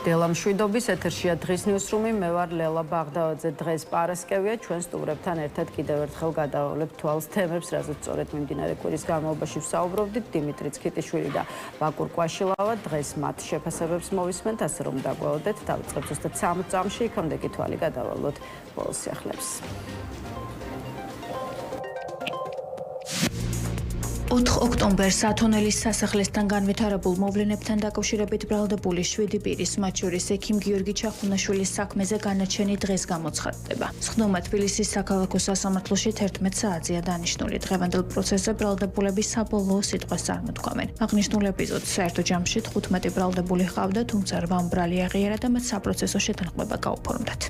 დილამშვიდობის ეთერშია დღის ნიუსრუმი, მე ვარ ლელა ბაღდავაძე. დღეს პარასკევია, ჩვენ სტუმრებთან ერთად კიდევ ერთხელ გადავავლებთ თვალს თემებს, რაზეც სწორედ მიმდინარე კვირის განმავლობაში ვსაუბრობდით. დიმიტრი ცქიტიშვილი და ბაკურ კვაშილავა დღეს მათ შეფასებებს მოვისმენთ, ასე რომ დაგვალოდეთ. დავიწყებთ ზუსტად 60 წამში, იქამდე კი თვალი გადავავლოთ ბოლოს სიახლეებს. 4 ოქტომბერს ათონელის სასახლესთან განვითარებულ მოვლენებთან დაკავშირებით ბრალდებული 7 პირის, მათ შორის ექიმ გიორგი ჩახუნაშვილის საქმეზე განაჩენი დღეს გამოცხადდება. სხდომა თბილისის საქალაქო სასამართლოში 11 საათზეა დანიშნული. დღევანდელ პროცესზე ბრალდებულები საბოლოო სიტყვას წარმოთქვამენ. აღნიშნულ ეპიზოდს საერთო ჯამში 15 ბრალდებული ჰყავდა, თუმცა 8 მბრალი აღიარა და მათ საპროცესო შეთანხმება გაუფორმდათ.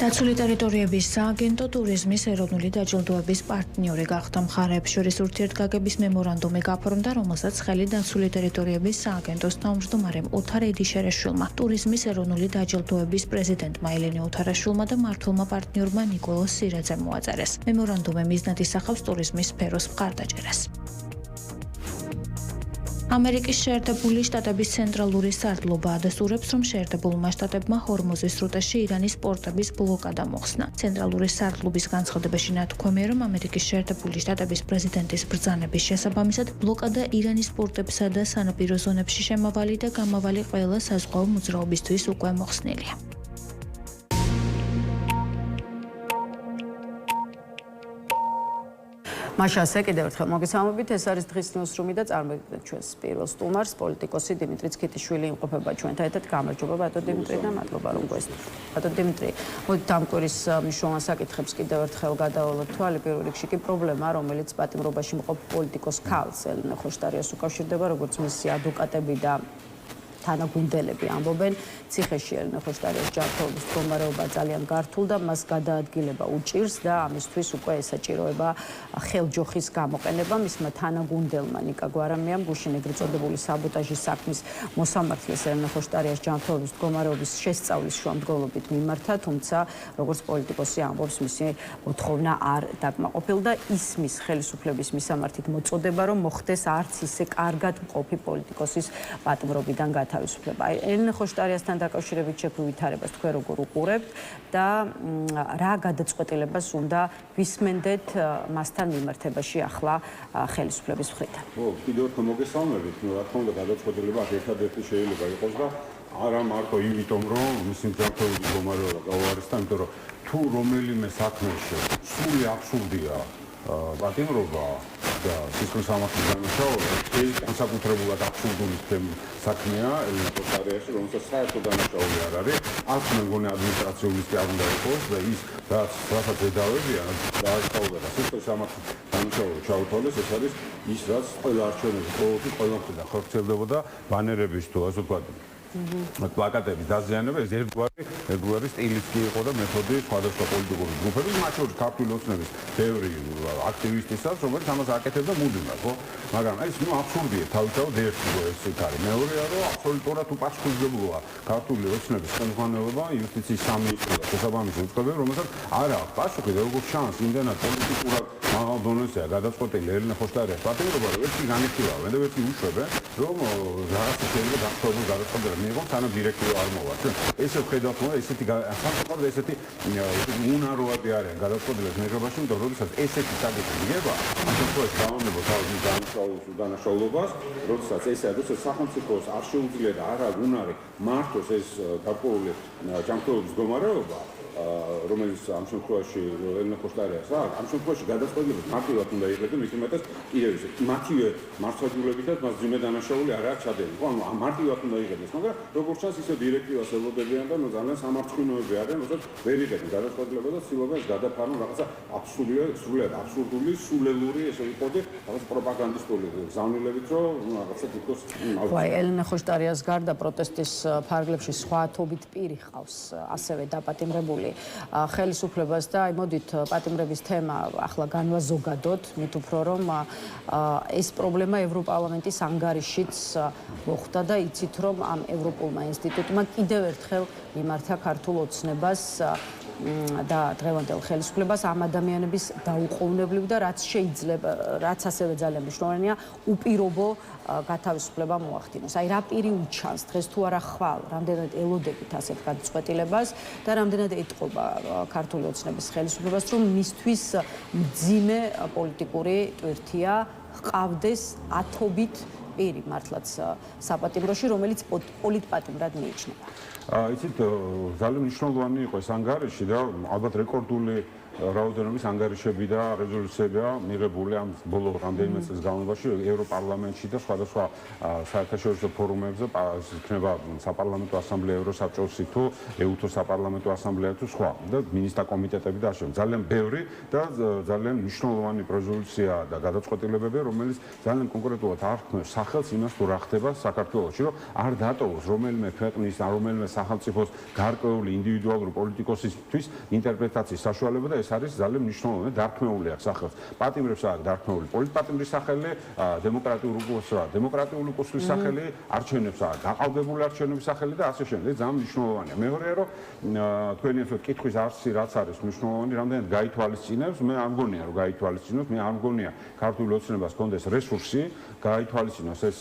დაცული ტერიტორიების სააგენტო ტურიზმის ეროვნული დაჯილდოების პარტნიორი გახდა. მხარეებს შორის ურთიერთგაგების მემორანდუმი გაფორმდა, რომელსაც ხელი დაცული ტერიტორიების სააგენტოს თავმჯდომარემ ოთარ ედიშერაშვილმა, ტურიზმის ეროვნული დაჯილდოების პრეზიდენტმა ელენე ოთარაშვილმა და მმართველმა პარტნიორმა ნიკოლოზ სირაძემ მოაწერეს. მემორანდუმი მიზნად ისახავს ტურიზმის სფეროს მხარდაჭერას. ამერიკის შეერთებული შტატების ცენტრალური სარდლობა ადასტურებს, რომ შეერთებულმა შტატებმა ჰორმუზის სრუტეში ირანის პორტების ბლოკადა მოხსნა. ცენტრალური სარდლობის განცხადებაში ნათქვამია, რომ ამერიკის შეერთებული შტატების პრეზიდენტის ბრძანების შესაბამისად ბლოკადა ირანის პორტებსა და სანაპირო ზონებში შემავალი და გამავალი ყველა საზღვაო მოძრაობისთვის უკვე მოხსნილია. მაშასე კიდევ ერთხელ მოგესალმებით, ეს არის დღის ნიუსრუმი და წარმოგიდგენთ ჩვენს პირველ სტუმარს, პოლიტიკოსი დიმიტრი ცქიტიშვილი იმყოფება ჩვენთან ერთად. გამარჯობა ბატონ დიმიტრი და მადლობა რომ გვესწრებთ. ბატონ დიმიტრი, მოდით ამ კვირის მნიშვნელოვან საკითხებს კიდევ ერთხელ გადავავლოთ თვალი. პირველ რიგში კი პრობლემა, რომელიც პატიმრობაში მყოფ პოლიტიკოს ქალს ელენე ხოშტარიას უკავშირდება, როგორც მისი ადვოკატები და თანაგუნდელები ამბობენ, ციხეში ელენე ხოშტარიას ჯანმრთელობის მდგომარეობა ძალიან გართულ და მას გადაადგილება უჭირს და ამისთვის უკვე ესაჭიროება ხელჯოხის გამოყენება. მისმა თანაგუნდელმა ნიკა გვარამიამ გუშინ ეგრეთ წოდებული საბოტაჟის საქმის მოსამართლეს ელენე ხოშტარიას ჯანმრთელობის მდგომარეობის შესწავლის შუამდგომლობით მიმართა, თუმცა როგორც პოლიტიკოსი ამბობს, მისი მოთხოვნა არ დაკმაყოფილდა. ისმის ხელისუფლების მისამართით მოწოდება, რომ მოხდეს არც ისე კარგად მყოფი პოლიტიკოსის პატიმრობიდან თავისუფლება. ელენე ხოშტარიასთან დაკავშირებით შექმნილ ვითარებას თქვენ როგორ უყურებთ და რა გადაწყვეტილებას უნდა ვისმენდეთ მასთან მიმართებაში ახლა ხელისუფლების მხრიდან? კიდევ ერთხელ მოგესალმებით. რა თქმა უნდა, გადაწყვეტილება ერთადერთი შეიძლება იყოს და არა მარტო იმიტომ, რომ მისი მმართველობის მდგომარეობა გაუარესდა, იმიტომ რომ თუ რომელიმე საქმეში სრული აბსურდია პატიმრობა და სისხლის სამართლის დანაშაული, ეს განსაკუთრებულად აბსურდული საქმეა ელენე ხოშტარიაში, რომელსაც საერთო დანაშაული არ არის. არც მე მგონი ადმინისტრაციული კი არ უნდა იყოს და ის რასაც ედავებიან, დაასწავლება და სისხლის სამართლის დანაშაული ჩაუთვალეს, ეს არის ის, რაც ყველა არჩევნებში ყოველთვის ყველა მხრიდან ხორციელდებოდა ბანერების თუ ასე ვთქვათ. პლაკატების დაზიანება ეს ერთგვარი სტილიც კი იყო და მეთოდი სხვადასხვა პოლიტიკური ჯგუფების, მათ შორის ქართული ოცნების ბევრი აქტივისტისაც, რომელიც ამას აკეთებდა მუდმივად, ხო? მაგრამ ეს აბსურდია თავისთავად ერთი ეს იქ არის. მეორეა, რომ აბსოლუტურად უპასუხისმგებლოა ქართული ოცნების ხელმძღვანელობა, იუსტიციის სამინისტრო და შესაბამისი უწყებები, რომელსაც არ აქვს პასუხი და როგორც ჩანს, იმდენად პოლიტიკურად მაღალ დონეზეა გადაწყვეტილი ელენე ხოშტარიას პატიმრობა, რომ ერთი განიხილავენ და ერთი უშვებენ, რომ რაღაცა შეიძლება განსხვავებული გადაწყვეტილება მიიღონ, სანამ დირექტივა არ მოვა. ესე ვხედავთ, რომ ესეთი სამწუხაროდ ესეთი უნაროვანი არიან გადაწყვეტილების მიღებაში, იმიტომ რომ როდესაც ესეთი საკითხი მიიღება, ამ შემთხვევაში დავამბობ თავის დანაშაულობას, როდესაც სახელმწიფოს არ შეუძლია და არ აქვს უნარი მართოს ეს გარკვეული ჯანმრთელობის მდგომარეობა, რომელიც ამ შემთხვევაში ელენე ხოშტარიას აქვს, ამ შემთხვევაში გადაწყვეტილება მარტივად უნდა იყიდოს, მით უმეტეს კიდევ ისე მათივე მართლმსაჯულებითაც მას ძიმე დანაშაული არ აქვს ჩადენილი. ხო, ანუ მარტივად უნდა იყიდოს, მაგრამ როგორც ჩანს, ისე დირექტივას ელოდებიან და ძალიან სამარცხინოები არიან, როდესაც ვერ იღებენ გადაწყვეტილება და ცდილობენ გადაფარონ რაღაცა სრულიად აბსურდული, სულელური, ესე ვიყოდე, რაღაც პროპაგანდისტული გზავნილებით, რომ რაღაცა თვითონ აი, ელენე ხოშტარიას გარდა პროტესტის ფარგლებში სხვა თობით პირი ჰყავს, ასევე დაპატიმრებული ხელისუფლებას და აი მოდით პატიმრების თემა ახლა განვაზოგადოთ, მით უფრო რომ ეს პრობლემა ევროპარლამენტის ანგარიშიც მოხვდა და იცით რომ ამ ევროპულმა ინსტიტუტმა კიდევ ერთხელ მიმართა ქართულ ოცნებას და დღევანდელ ხელისუფლებას ამ ადამიანების დაუყოვნებლივ და რაც შეიძლება, რაც ასევე ძალიან მნიშვნელოვანია, უპირობო გათავისუფლება მოახდინოს. აი რა პირი უჩანს დღეს თუ არა ხვალ, რამდენად ელოდებით ასეთ გადაწყვეტილებას და რამდენად ეტყობა ქართული ოცნების ხელისუფლებას, რომ მისთვის მძიმე პოლიტიკური ტვირთია ჰყავდეს ათობით პირი მართლაც საპატიმროში, რომელიც პოლიტპატიმრად მიიჩნევა. იცით, ძალიან მნიშვნელოვანი იყო ეს ანგარიში და ალბათ რეკორდული რაოდენობის ანგარიშები და რეზოლუციებია მიღებული ამ ბოლო რამდენიმე წლის განმავლობაში ევროპარლამენტში და სხვადასხვა საერთაშორისო ფორუმებზე, იქნება საპარლამენტო ასამბლეა ევროსაბჭოსი თუ ეუთო საპარლამენტო ასამბლეა თუ სხვა და მინისტრთა კომიტეტები და ასე. ძალიან ბევრი და ძალიან მნიშვნელოვანი რეზოლუცია და გადაწყვეტილებებია, რომელიც ძალიან კონკრეტულად არქმევს სახელს იმას, თუ რა ხდება საქართველოში, რომ არ დატოვოს რომელიმე ქვეყნის ან რომელიმე სახელმწიფოს გარკვეული ინდივიდუალური პოლიტიკოსისთვის ინტერპრეტაციის საშუალება და ეს არის ძალიან მნიშვნელოვანი დარქმეული აქვს სახელს. პატიმრებს აქვს დარქმეული პოლიტპატიმრის სახელი, დემოკრატიული კურსის სახელი, არჩევნებს აქვს გაყალბებული არჩევნების სახელი და ასე შემდეგ. ძალიან მნიშვნელოვანია. მეორეა, რომ თქვენი ასე კითხვის არსი რაც არის მნიშვნელოვანი, რამდენად გაითვალისწინებს, მე არ მგონია, რომ გაითვალისწინოს, მე არ მგონია ქართული ოცნებას კონდეს რესურსი გაითვალისწინოს ეს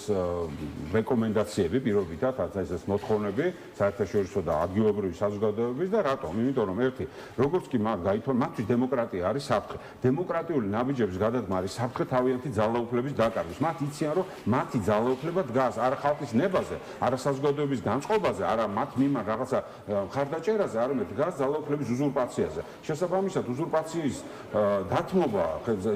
რეკომენდაციები პირობითად, ეს მოთხოვნები საერთაშორისო და ადგილობრივი საზოგადოების და რატომ? იმიტომ რომ ერთი, როგორც კი მათთვის დემოკრატია არის საფრთხე. დემოკრატიული ნაბიჯების გადადგმა არის საფრთხე თავიანთი ძალაუფლების დაკარგვის. მათ იციან, რომ მათი ძალაუფლება დგას არა ხალხის ნებაზე, არა საზოგადოების განწყობაზე, არა მათ მიმართ რაღაცა მხარდაჭერაზე, არამედ დგას ძალაუფლების უზურპაციაზე. შესაბამისად, უზურპაციის დათმობა,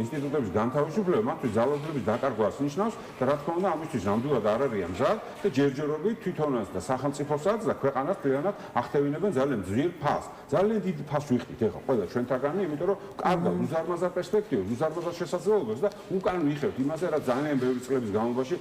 ინსტიტუტების განთავისუფლება მათთვის ძალაუფლების დაკარგვას ნიშნავს და რა თქმა უნდა, ამისთვის ნამდვილად არ არიან მზად და ჯერჯერობით თვითონაც და სახელმწიფოსაც და ქვეყანას მთლიანად ახდევინებენ ძალიან ძლიერ ფასს. ძალიან დიდ ფასს ვიხდით ეხლა ყველა ჩვენთაგანი, იმიტომ რომ კარგად უზარმაზარ პერსპექტივას, უზარმაზარ შესაძლებლობას და უკან ვიხევთ იმაზე, რაც ძალიან ბევრი წლების განმავლობაში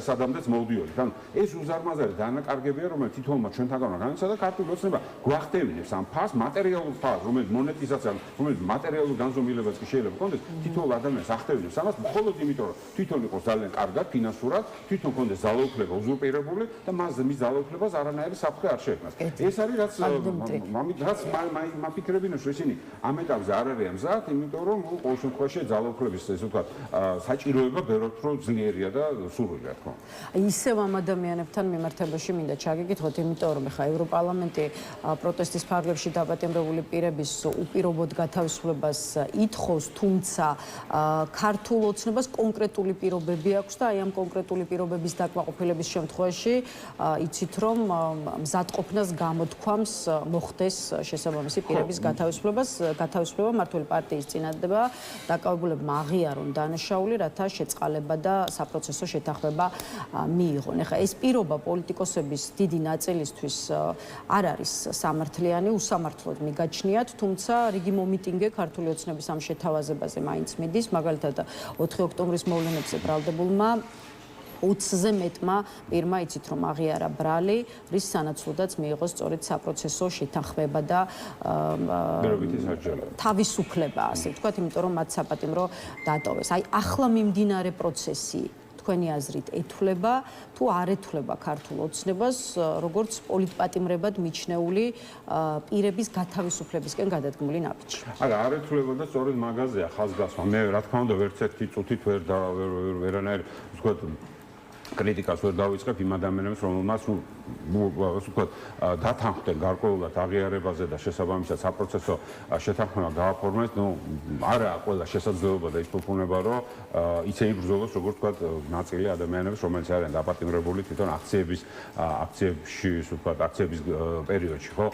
სადამდეც მოვდიოდით. ანუ ეს უზარმაზარი დანაკარგებია, რომელიც თითოეულმა ჩვენთაგანმა განიცადა და ქართული ოცნება გვახდევინებს ამ ფასს, მატერიალურ ფასს, რომელიც მონეტიზაცია, რომელიც მატერიალურ განზომილებაც კი შეიძლება კონდეს, თითოეულ ადამიანს ახდევინებს ამას მხოლოდ იმიტომ, რომ თვითონ იყოს ძალიან კარგად ფინანსურად, თვითონ კონდეს ძალაუფლება უზურპირებული და მის ძალაუფლებას არანაირი საფრთხე არ შეექმნას. ეს არის რაც მაფიქრებინებს, რომ ისინი ამ ეტაპზე არ არიან მზად, იმიტომ რომ ყოველ შემთხვევაში ძალაუფლების ესე ვთქვათ საჭიროება ბევრად უფრო ძლიერია და სურვილია, რა თქმა უნდა. ისევ ამ ადამიანებთან მიმართებაში მინდა ჩაგიკითხოთ, იმიტომ რომ ხა ევროპარლამენტი პროტესტის ფარგლებში დაპატიმრებული პირების უპირობოდ გათავისუფლებას ითხოვს, თუმცა ქართულ ოცნებას კონკრეტული პირობები აქვს და აი ამ კონკრეტული პირობების დაკმაყოფილების შემთხვევაში იცით რომ მზადყოფნას გამოთქვამს მოხდეს შესაბამისი პირების გათავისუფლება მართული პარტიის წინადადება დაკავებულებმა აღიარონ დანაშაული, რათა შეწყალება და საპროცესო შეთანხმება მიიღონ. ეხლა ეს პირობა პოლიტიკოსების დიდი ნაწილისთვის არ არის სამართლიანი, უსამართლოდ მიგაჩნიათ, თუმცა რიგი მომიტინგე ქართული ოცნების ამ შეთავაზებაზე მაინც მიდის, მაგალითად 4 ოქტომბრის მოვლენებზე ბრალდებულმა 20-ზე მეტმა პირმა იცით რომ აღიარა ბრალი, რის სანაცვლოდაც მიიღოს სწორედ საპროცესო შეთანხმება და თავისუფლება, ასე ვთქვათ, იმიტომ რომ მათ საპატიმრო დატოვეს. აი ახლა მიმდინარე პროცესი თქვენი აზრით ეთვლება თუ არ ეთვლება ქართულ ოცნებას როგორც პოლიტპატიმრებად მიჩნეული პირების გათავისუფლებისკენ გადადგმული ნაბიჯი? არა, არ ეთვლება და სწორედ მაგაზეა ხაზგასმა. მე რა თქმა უნდა ვერც ერთი წუთით ვერანაირ ვთქვათ კრიტიკას ვერ დავიწყებ იმ ადამიანებს, რომელმაც ვთქვათ დათანხმდნენ გარკვეულად აღიარებაზე და შესაბამისად საპროცესო შეთანხმება გააფორმეს. არა ყველა შესაძლებლობა და იფუფუნება, რომ ისინი ბრძოლოს, როგორც ვთქვათ, ნაწილი ადამიანების, რომელიც არიან დაპატიმრებული თვითონ აქციების პერიოდში, ხო?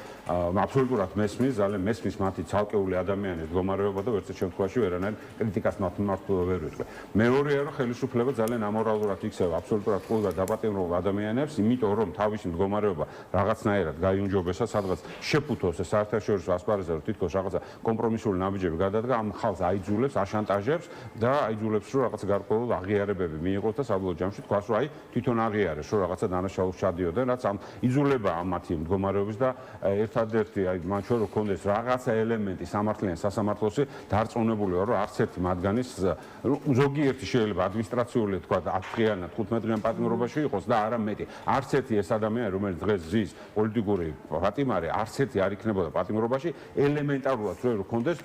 აბსოლუტურად მესმის, ძალიან მესმის მათი ცალკეული ადამიანის მდგომარეობა და ვერც შემთხვევაში ვერანაირ კრიტიკას მათ მიმართ ვერ ვიტყვი. მეორეა, რომ ხელისუფლება ძალიან ამორალურად იქცევა აბსოლუტურად ყველა დაპატიმრებულ ადამიანებს, იმიტომ რომ თავისი მდგომარეობა რაღაცნაირად გაიუნჯობესა, სადღაც შეფუთოს ეს საერთაშორისო ასპარეზზე, რომ თითქოს რაღაცა კომპრომისული ნაბიჯები გადადგა, ამ ხალხს აიძულებს, აშანტაჟებს და აიძულებს, რომ რაღაც გარკვეული აღიარებები მიიღოს და საბოლოო ჯამში თქვას, რომ აი თვითონ აღიარეს, რომ რაღაცა დანაშაულს ჩადიოდნენ, რაც ამ იძულება ამ მათი მდგომარეობის და ერთადერთი აი მათ შორის რომ კონდეს რაღაცა ელემენტი სამართლიან სასამართლოსი დარწმუნებული ვარ, რომ არც ერთი მათგანის ზოგიერთი შეიძლება ადმინისტრაციული თქვა 10-დღიან, 15-დღიან პატიმრობაში იყოს და არა მეტი. არც ერთი ეს ადამიანი, რომელიც დღეს ზის პოლიტიკური პატიმარი, არც ერთი არ იქნებოდა პატიმრობაში, ელემენტარულად რომ ქონდეს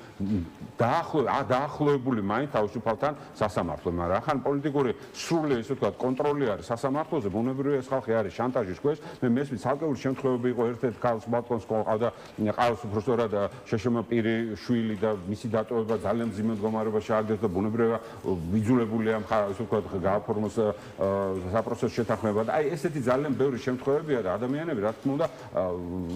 დაახლოებული მაინც თავისუფალთან სასამართლო, მაგრამ ახან პოლიტიკური სრული ესე ვთქვათ კონტროლი არის სასამართლოზე, ბუნებრივია ეს ხალხი არის შანტაჟის ქვეშ. მე მესმის ცალკეული შემთხვევები იყო ერთ-ერთ ქალს ბალკონს ყავდა ყავს უბრალოდ შეშმა პირი შვილი და მისი დატოვება ძალიან მძიმე მდგომარეობაში აღდგეს და ბუნებრივია ვიძულებულია ესე ვთქვათ გააფორმოს საპროცესო შეთანხმება და აი ესეთი ძალიან ბევრი შემთხვევებია და ადამიანები რა თქმა უნდა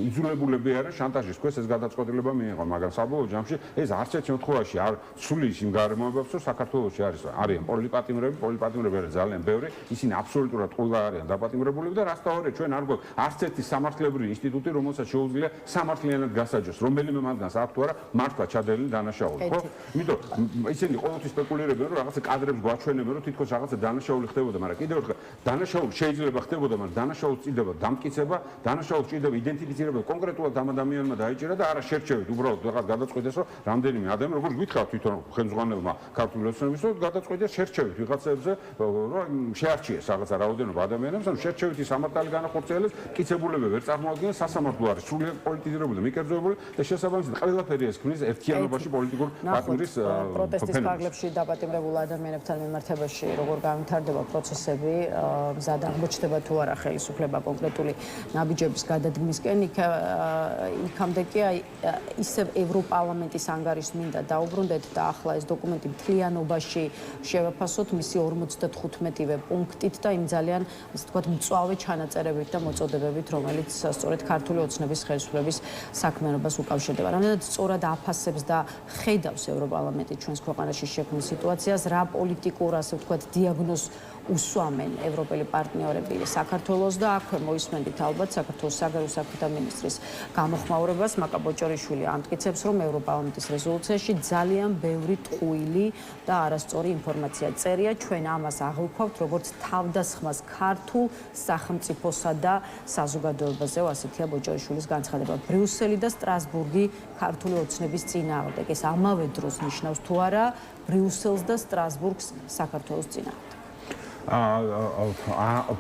იძულებულები არიან შანტაჟის ქვეშ ეს გადაწყვეტილება მიიღონ, მაგრამ საბოლოო ჯამში ეს არც ერთ შემთხვევაში არ ცulis იმ გარემოებებს რომ საქართველოში არიან პოლიტპატიმრები არის ძალიან ბევრი, ისინი აბსოლუტურად ყველა არიან დაპატიმრებულები და რასთავარია ჩვენ არ გვაქვს არც ერთი სამართლებრივი ინსტიტუტი, რომელსაც შეუძლია სამართლიანად გასაჯოს, რომელიმე მათგანს აქვს თუ არა მართლა ჩადენილი დანაშაული, ხო? იმიტომ ისინი ყოველთვის სპეკულირებენ რომ რაღაცა კადრებს გვაჩვენებენ რომ თითქოს რაღაცა დანაშაული ხდებოდა, მაგრამ კიდევ ერთხელ დანაშაული შეიძლება ხდებოდა, მაგრამ დანაშაულს ჭირდება დამტკიცება, დანაშაულს ჭირდება იდენტიფიცირება კონკრეტულად ამ ადამიანმა დაიჭირა და არა შერჩევით, უბრალოდ რაღაც გადაწყვეტეს რომ რამდენიმე ადამიანი როგორც გითხავთ თვითონ ხელმძღვანელმა ქართული ოცნების რომ გადაწყვეტეს შერჩევით ვიღაცებზე რომ შეარჩიეს რაღაცა რაოდენობა ადამიანებს, ანუ შერჩევითი სამართალი განახორციელებს, მტკიცებულები ვერ წარმოადგენს, სასამართლო არის სრულიად პოლიტიზირებული, მიკერძოებული და შესაბამისად ყველაფერი ეს ქმნის ერთიანობაში პოლიტიკურ პატიმრის პროტესტის ფარგლებში დაპატიმრებულ ადამიანებთან მიმართებაში როგორ განვითარდება პროცესები, მზად აღმოჩნდება თუ არა ხელისუფლება კონკრეტული ნაბიჯების გადადგმისკენ, იქამდე კი ისევ ევროპარლამენტის ანგარიშს მინდა დაუბრუნდეთ და ახლა ეს დოკუმენტი მთლიანობაში შევაფასოთ მისი 55-ვე პუნქტით და იმ ძალიან ასე ვთქვათ მწვავე ჩანაწერებით და მოწოდებებით, რომელიც სწორედ ქართული ოცნების ხელისუფლების საქმიანობას უკავშირდება. რამდენად სწორად აფასებს და ხედავს ევროპარლამენტი ჩვენს ქვეყანაში შექმნილ სიტუაციას, რა პოლიტიკურ ასე ვთქვათ დიაგნოზს უსვამენ ევროპელი პარტნიორები საქართველოს და აქვე მოისმენთ ალბათ საქართველოს საგარეო საქმეთა მინისტრის გამოხმაურებას მაკა ბოჭორიშვილი ამტკიცებს, რომ ევროპარლამენტის რეზოლუციაში ძალიან ბევრი ტყუილი და არასწორი ინფორმაცია წერია. ჩვენ ამას აღვქვავთ როგორც თავდასხმას ქართულ სახელმწიფოსა და საზოგადოებაზე, ასეთია ბოჭორიშვილის განცხადება. ბრიუსელი და სტრასბურგი ქართული ოცნების წინააღმდეგ. ეს ამავე დროს ნიშნავს თუ არა ბრიუსელს და სტრასბურგს საქართველოს წინააღმდეგ.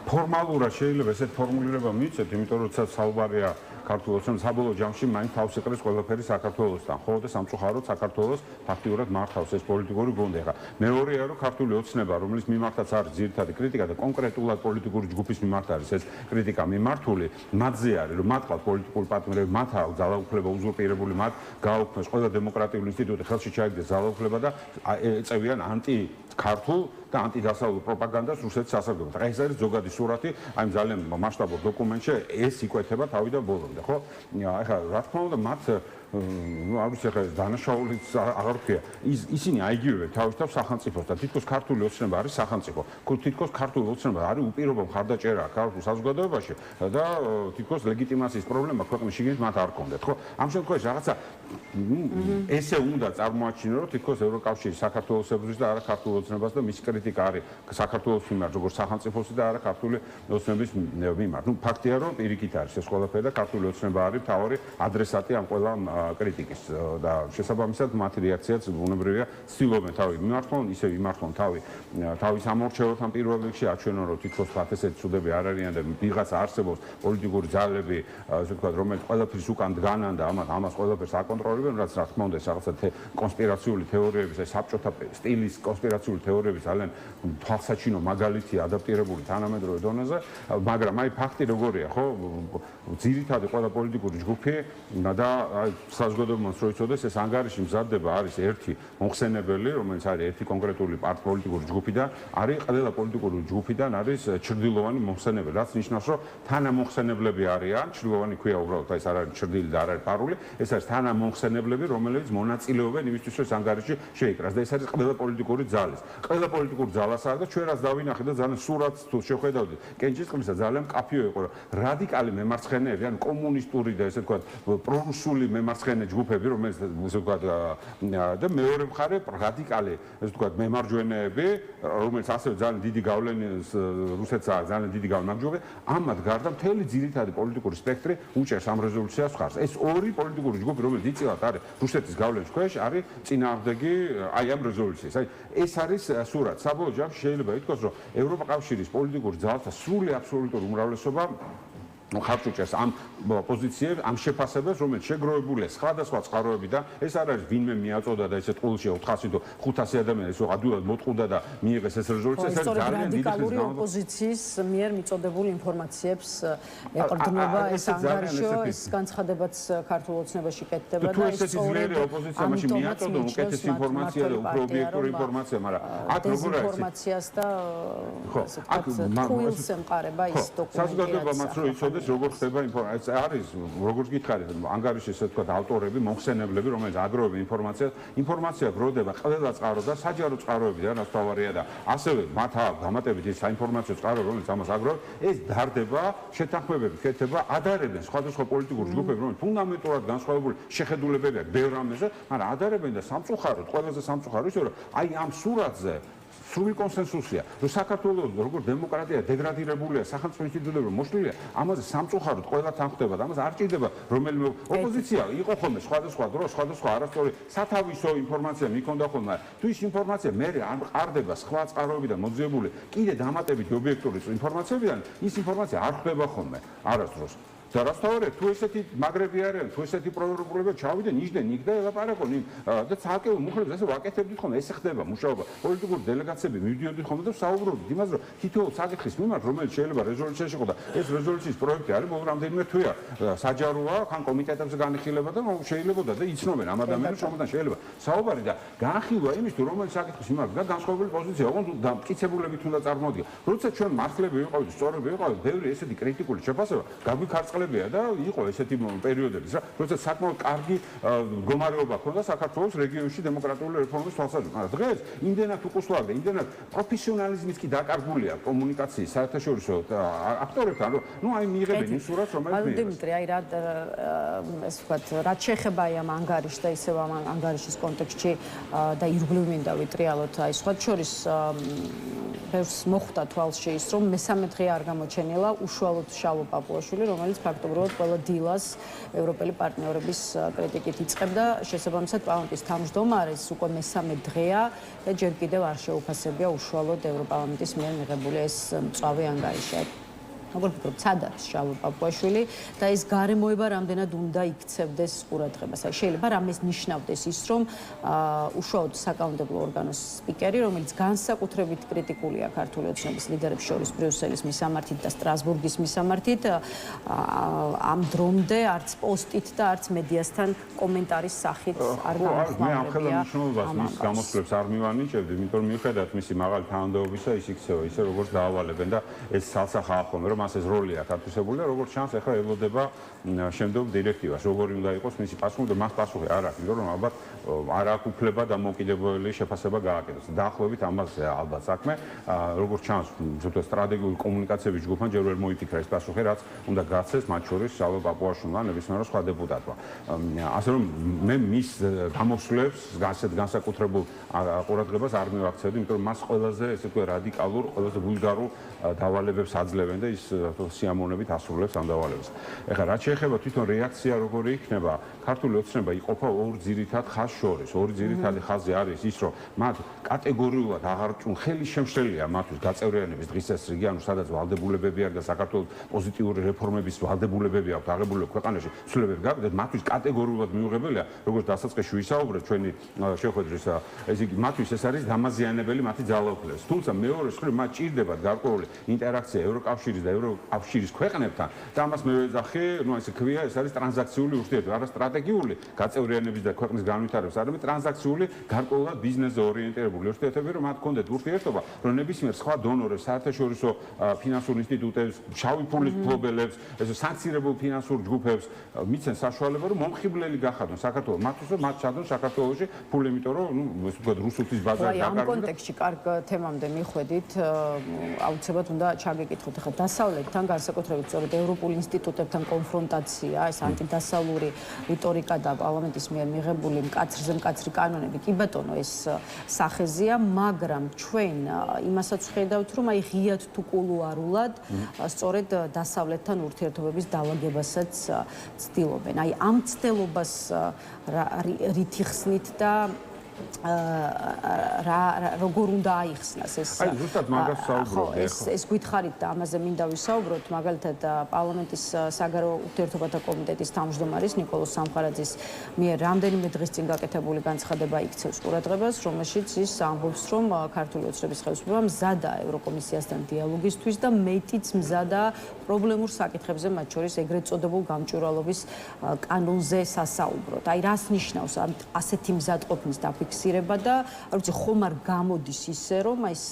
ფორმალურად შეიძლება ესეთ ფორმულირება მივიცეთ, იმიტომ რომ საუბარია საქართველოს საბოლოო ჯამში მაინც თავს იყრის ყველაფერი საქართველოსთან, ხო და სამწუხაროდ საქართველოს ფაქტიურად მართავს ეს პოლიტიკური გუნდი. ხა მეორეა რომ ქართული ოცნება, რომელიც მიმართაც არის ძირითადი კრიტიკა და კონკრეტულად პოლიტიკური ჯგუფის მიმართ არის ეს კრიტიკა მიმართული, მათზე არის რომ მათ ყავს პოლიტიკური პარტნიორები, მათ აქვს ძალაუფლება უზურპირებული, მათ გააუქმეს ყველა დემოკრატიული ინსტიტუტი, ხელში ჩაიგდეს ძალაუფლება და ეწევიან ანტი-ქართულ და ანტიდასავლურ პროპაგანდას რუსეთის სასარგებლოდ. ეს არის ზოგადი სურათი, აი ძალიან მასშტაბურ დოკუმენტში ეს იკვეთება თავიდან ბოლომდე, ხო? ახლა რა თქმა უნდა მათ არ ვიცი ახლა დანაშაულიც აღარ ვქია. ისინი აიგივებენ თავისთავად სახელმწიფოს და თითქოს ქართული ოცნება არის სახელმწიფო. თითქოს ქართული ოცნება არის უპირობო მხარდაჭერა ქართულ საზოგადოებაში და თითქოს ლეგიტიმაციის პრობლემა ქვეყნის შიგნით მათ არ კონდეთ, ხო? ამ შემთხვევაში რაღაცა ესე უნდა წარმოაჩინო, რომ თითქოს ევროკავშირი საქართველოს ებრძვის და არა ქართულ ოცნებას და მისი კრიტიკა არის საქართველოს მიმართ, როგორც სახელმწიფოსი და არა ქართული ოცნების მიმართ. ნუ ფაქტია, რომ პირიქით არის ეს ყველაფერი და ქართული ოცნება არის მთავარი ადრესატი ამ ყველა კრიტიკის და შესაბამისად მათი რეაქციაც ბუნებრივია ცდილობენ თავი მიმართონ, ისე იმართონ თავის ამორჩეულთან პირველ რიგში აჩვენონ, რომ თითქოს ესეთი ცუდები არ არიან და ვიღაცა არსებობს პოლიტიკური ძალები, ასე ვთქვათ, რომელიც ყველაფრის უკან დგანან და ამას ყველაფერს აკონტროლებენ, რაც რა თქმა უნდა ეს რაღაცა კონსპირაციული თეორიების, ეს საბჭოთა სტილის კონსპირაციული თეორიების ძალიან თვალსაჩინო მაგალითია ადაპტირებული თანამედროვე დონეზე, მაგრამ აი ფაქტი როგორია, ხო? ძირითადად ყველა პოლიტიკური ჯგუფი და საზოგადოებას რო იცოდეს, ეს ანგარიში მზადდება არის ერთი მოხსენებელი, რომელიც არის ერთი კონკრეტული პოლიტიკური ჯგუფი და არის ყველა პოლიტიკური ჯგუფიდან არის ჩრდილოვანი მოხსენებელი, რაც ნიშნავს, რომ თანამოხსენებლები არიან, ჩრდილოვანი ქვია უბრალოდ, ეს არ არის ჩრდილი და არ არის პარული, ეს არის თანამოხსენებლები, რომელებიც მონაწილეობენ იმისთვის, რომ ეს ანგარიში შეიკრას და ეს არის ყველა პოლიტიკური ძალის. ყველა პოლიტიკური ძალას არის და ჩვენ რაც დავინახეთ და ძალიან სურათს თუ შეხედავდით, კენჭისყრისა ძალიან მკაფიო იყო, რომ რადიკალი მემარცხენეები, ან კომუნისტური და ესე ვთქვათ, პრორუსული მემარცხენე ჯგუფები, რომელიც ესე ვთქვათ და მეორე მხარე რადიკალი, ესე ვთქვათ, მემარჯვენეები, რომელიც ასევე ძალიან დიდი გავლენის რუსეთს აქვს, ძალიან დიდი გავლენა მაგჯობე, ამათ გარდა მთელი ძირითადი პოლიტიკური სპექტრი უჭერს ამ რეზოლუციას მხარს. ეს ორი პოლიტიკური ჯგუფი, რომელიც იწილად არის რუსეთის გავლენის ქვეშ, არის წინააღმდეგი აი ამ რეზოლუციის. აი ეს არის სურათი. საბოლოო ჯამში შეიძლება ითქვას, რომ ევროპაკავშირის პოლიტიკური ძალთა სრული აბსოლუტური უმრავლესობა ხარჯუჭერს ამ პოზიციებს, ამ შეფასებებს, რომელიც შეგროვებულია სხვადასხვა წყაროები და ეს არ არის ვინმე მიაწოდა და ესეთ ყულში 400 თუ 500 ადამიანი ეს ადვილად მოწყუდა და მიიღეს ეს რეზოლუცია, ეს არის ძალიან დიდი ხნის განმავლობაში ოპოზიციის მიერ მიწოდებული ინფორმაციებს ეყრდნობა ეს ანგარიშო, ეს განცხადებაც ქართულ ოცნებაში კეთდება და ეს სწორედ ოპოზიცია მაშინ მიაწოდა უკეთეს ინფორმაცია და უფრო ობიექტური ინფორმაცია, მაგრამ აქ როგორ არის ინფორმაციას და ხუილს ემყარება ის დოკუმენტი. საზოგადოება მას რო იცოდეს როგორ ხდება ინფორმაცია, არის როგორც გითხარით, ანგარიშის ესე ვთქვათ ავტორები, მომხსენებლები, რომელიც აგროვებენ ინფორმაციას, ინფორმაცია გროვდება ყველა წყარო და საჯარო წყაროებიდან, რაც თავარია და ასევე მათ გამატებით ის საინფორმაციო წყარო, რომელიც ამას აგროვებს, ეს დარდება, შეთანხმებები ხდება, ადარებენ სხვადასხვა პოლიტიკური ჯგუფები, რომელიც ფუნდამენტურად განსხვავებული შეხედულებები აქვს ბევრ ამაზე, მაგრამ ადარებენ და სამწუხაროდ, ყველაზე სამწუხარო ისე რომ აი ამ სურათზე სრული კონსენსუსია, რომ საქართველოს როგორც დემოკრატია დეგრადირებულია, სახელმწიფო ინსტიტუტები მოშლილია, ამაზე სამწუხაროდ ყველა თანხმდება და ამას არ ჭირდება რომელიმე ოპოზიცია იყო ხოლმე სხვადასხვა დროს, სხვადასხვა არასწორი სათავისო ინფორმაცია მიქონდა ხოლმე. თუ ის ინფორმაცია მე არ ყარდება სხვა წყაროებიდან მოძიებული, კიდე დამატებით ობიექტური ინფორმაციებიდან, ის ინფორმაცია არ ხდება ხოლმე არასდროს. და რაც თავარია, თუ ესეთი მაგრები არიან, თუ ესეთი პროევროპულები ჩავიდნენ, იჯდნენ იქ და ელაპარაკონ იმ და ცალკეულ მუხლებს ესე ვაკეთებდით ხოლმე, ესე ხდება მუშაობა. პოლიტიკური დელეგაციები მივიდიოდით ხოლმე და საუბრობდით იმაზე, რომ თითოეულ საკითხის მიმართ, რომელიც შეიძლება რეზოლუციაში იყო და ეს რეზოლუციის პროექტი არის ბოლო რამდენიმე თვეა საჯაროა, ხან კომიტეტებზე განხილება და შეიძლებოდა და იცნობენ ამ ადამიანებს, რომელთან შეიძლება საუბარი და განხილვა იმის თუ რომელი საკითხის მიმართ და განსხვავებული პოზიცია იყო და მტკიცებულებით უნდა წარმოადგა. როცა ჩვენ მართლები ვიყავით, სწორები ვიყავით, ბევრი ესეთი კრიტიკული შეფასება გაგვიქარწყა და იყო ესეთი პერიოდებიც რა, როდესაც საკმაოდ კარგი მდგომარეობა ჰქონდა საქართველოს რეგიონში დემოკრატიული რეფორმის თვალსაზრისით. მაგრამ დღეს იმდენად უკუსლავ და იმდენად პროფესიონალიზმიც კი დაკარგულია კომუნიკაციის საერთაშორისო აქტორებთან, რომ ნუ აი მიიღებენ იმ სურათს, რომელიც მიიღეს. დიმიტრი, აი რა ეს ვთქვათ, რაც შეეხება აი ამ ანგარიშს და ისევ ამ ანგარიშის კონტექსტში და ირგვლივ მინდა ვიტრიალოთ, აი სხვა შორის ბევრს მოხვდა თვალში ის, რომ მესამე დღე არ გამოჩენილა უშუალოდ შალო პაპუაშვილი, რომელიც ფაქტობრივად ყველა დილას ევროპელი პარტნიორების კრიტიკით იწყებდა. შესაბამისად, პარლამენტის თავმჯდომარეს უკვე მესამე დღეა და ჯერ კიდევ არ შეუფასებია უშუალოდ ევროპარლამენტის მიერ მიღებული ეს მწვავე ანგარიში. როგორ ფიქრობთ, სად არის შალო პაპუაშვილი და ეს გარემოება რამდენად უნდა იქცევდეს ყურადღებას? აი შეიძლება რამეს ნიშნავდეს ის, რომ უშუალოდ საკანონმდებლო ორგანოს სპიკერი, რომელიც განსაკუთრებით კრიტიკულია ქართული ოცნების ლიდერებს შორის ბრიუსელის მისამართით და სტრასბურგის მისამართით, ამ დრომდე არც პოსტით და არც მედიასთან კომენტარის სახით არ გამახმარებია. მე ამ ხელმისაწვდომობას მის გამოსვლებს არ მივანიჭებდი, იმიტომ რომ მიუხედავად მისი მაღალი თანამდებობისა, ის იქცევა ისე როგორც დაავალებენ და ეს სალსახაა ხოლმე, მას ეს როლი აქვს ათვისებული და როგორც ჩანს, ახლა ელოდება შემდგომ დირექტივას, როგორი უნდა იყოს მისი პასუხი და მას პასუხი არ აქვს, იმიტომ რომ ალბათ არ აქვს უფლება დამოუკიდებელი შეფასება გააკეთოს. დაახლოებით ამაზე ალბათ საქმე, როგორც ჩანს, ზუსტად სტრატეგიული კომუნიკაციების ჯგუფთან ჯერ ვერ მოიფიქრა ეს პასუხი, რაც უნდა გაცეს მათ შორის შალო პაპუაშვილმა, ნებისმიერ სხვა დეპუტატმა. ასე რომ მე მის გამოსვლებს განსაკუთრებულ ყურადღებას არ მივაქცევდი, იმიტომ რომ მას ყველაზე ესე ვთქვათ რადიკალურ, ყველაზე ვულგარულ დავალებებს აძლევენ და ის სიამოვნებით ასრულებს ამ დავალებას. ეხლა რაც შეეხება თვითონ რეაქცია როგორი იქნება, ქართული ოცნება იყოფა ორ ძირითად ხაზს შორის. ორი ძირითადი ხაზი არის ის, რომ მათ კატეგორიულად აღარ ხელი შემშლელია მათთვის გაწევრიანების დღის წესრიგი, ანუ სადაც ვალდებულებები არის და საქართველოს პოზიტიური რეფორმების ვალდებულებები აქვს აღებული ქვეყანაში, ცვლილებები გააკეთეს, მათთვის კატეგორიულად მიუღებელია, როგორც დასაწყისში ვისაუბრეთ ჩვენი შეხვედრის, ეს იგი მათთვის ეს არის დამაზიანებელი მათი ძალაუფლებას. თუმცა მეორე მხრივ მათ ჭირდებათ გარკვეული ინტერაქცია ევროკავშირის და ევროკავშირის ქვეყნებთან და ამას მე ვეძახი, ну ესე ქვია, ეს არის ტრანზაქციული ურთიერთობა, არა სტრატეგიული გაწევრიანების და ქვეყნის განვითარების, არამედ ტრანზაქციული გარკვეულად ბიზნესზე ორიენტირებული ურთიერთობები, რომ მათ ჰქონდეთ ურთიერთობა, რომ ნებისმიერ სხვა დონორებს, საერთაშორისო ფინანსურ ინსტიტუტებს, შავი ფულის მფლობელებს, ეს სანქცირებულ ფინანსურ ჯგუფებს მიცენ საშუალება, რომ მომხიბლელი გახადონ საქართველოს, მათთვის რომ მათ ჩადონ საქართველოში ფული, იმიტომ რომ, ну, ესე ვთქვათ, რუსეთის ბაზარი დაკარგული. ამ კონტექსტში კარგ თემამდე მიხვედით, აუცილებლად უნდა ჩაგეკითხოთ ახლა დასავლეთთან, განსაკუთრებით სწორედ ევროპულ ინსტიტუტებთან კონფრონტაცია, ეს ანტიდასავლური რიტორიკა და პარლამენტის მიერ მიღებული მკაცრზე მკაცრი კანონები, კი ბატონო, ეს სახეზეა, მაგრამ ჩვენ იმასაც ვხედავთ, რომ აი ღიად თუ კულუარულად სწორედ დასავლეთთან ურთიერთობების დავაგებასაც ცდილობენ. აი ამ ცდილობას რითი ხსნით და როგორ უნდა აიხსნას ეს აი ზუსტად მაგას საუბრობდი ეს გითხარით და ამაზე მინდა ვისაუბროთ მაგალითად პარლამენტის საგარეო ურთიერთობათა კომიტეტის თავმჯდომარის ნიკოლოზ სამხარაძის მიერ რამდენიმე დღის წინ გაკეთებული განცხადება იქცევს ყურადღებას, რომელშიც ის ამბობს, რომ ქართული ოცნების ხელისუფლება მზადაა ევროკომისიასთან დიალოგისთვის და მეტიც მზადაა პრობლემურ საკითხებზე, მათ შორის ეგრეთ წოდებულ გამჭვირვალობის კანონზე სასაუბროთ. აი რას ნიშნავს ასეთი მზადყოფნის დაფიქსირება და არ ვიცი ხომ არ გამოდის ისე რომ ეს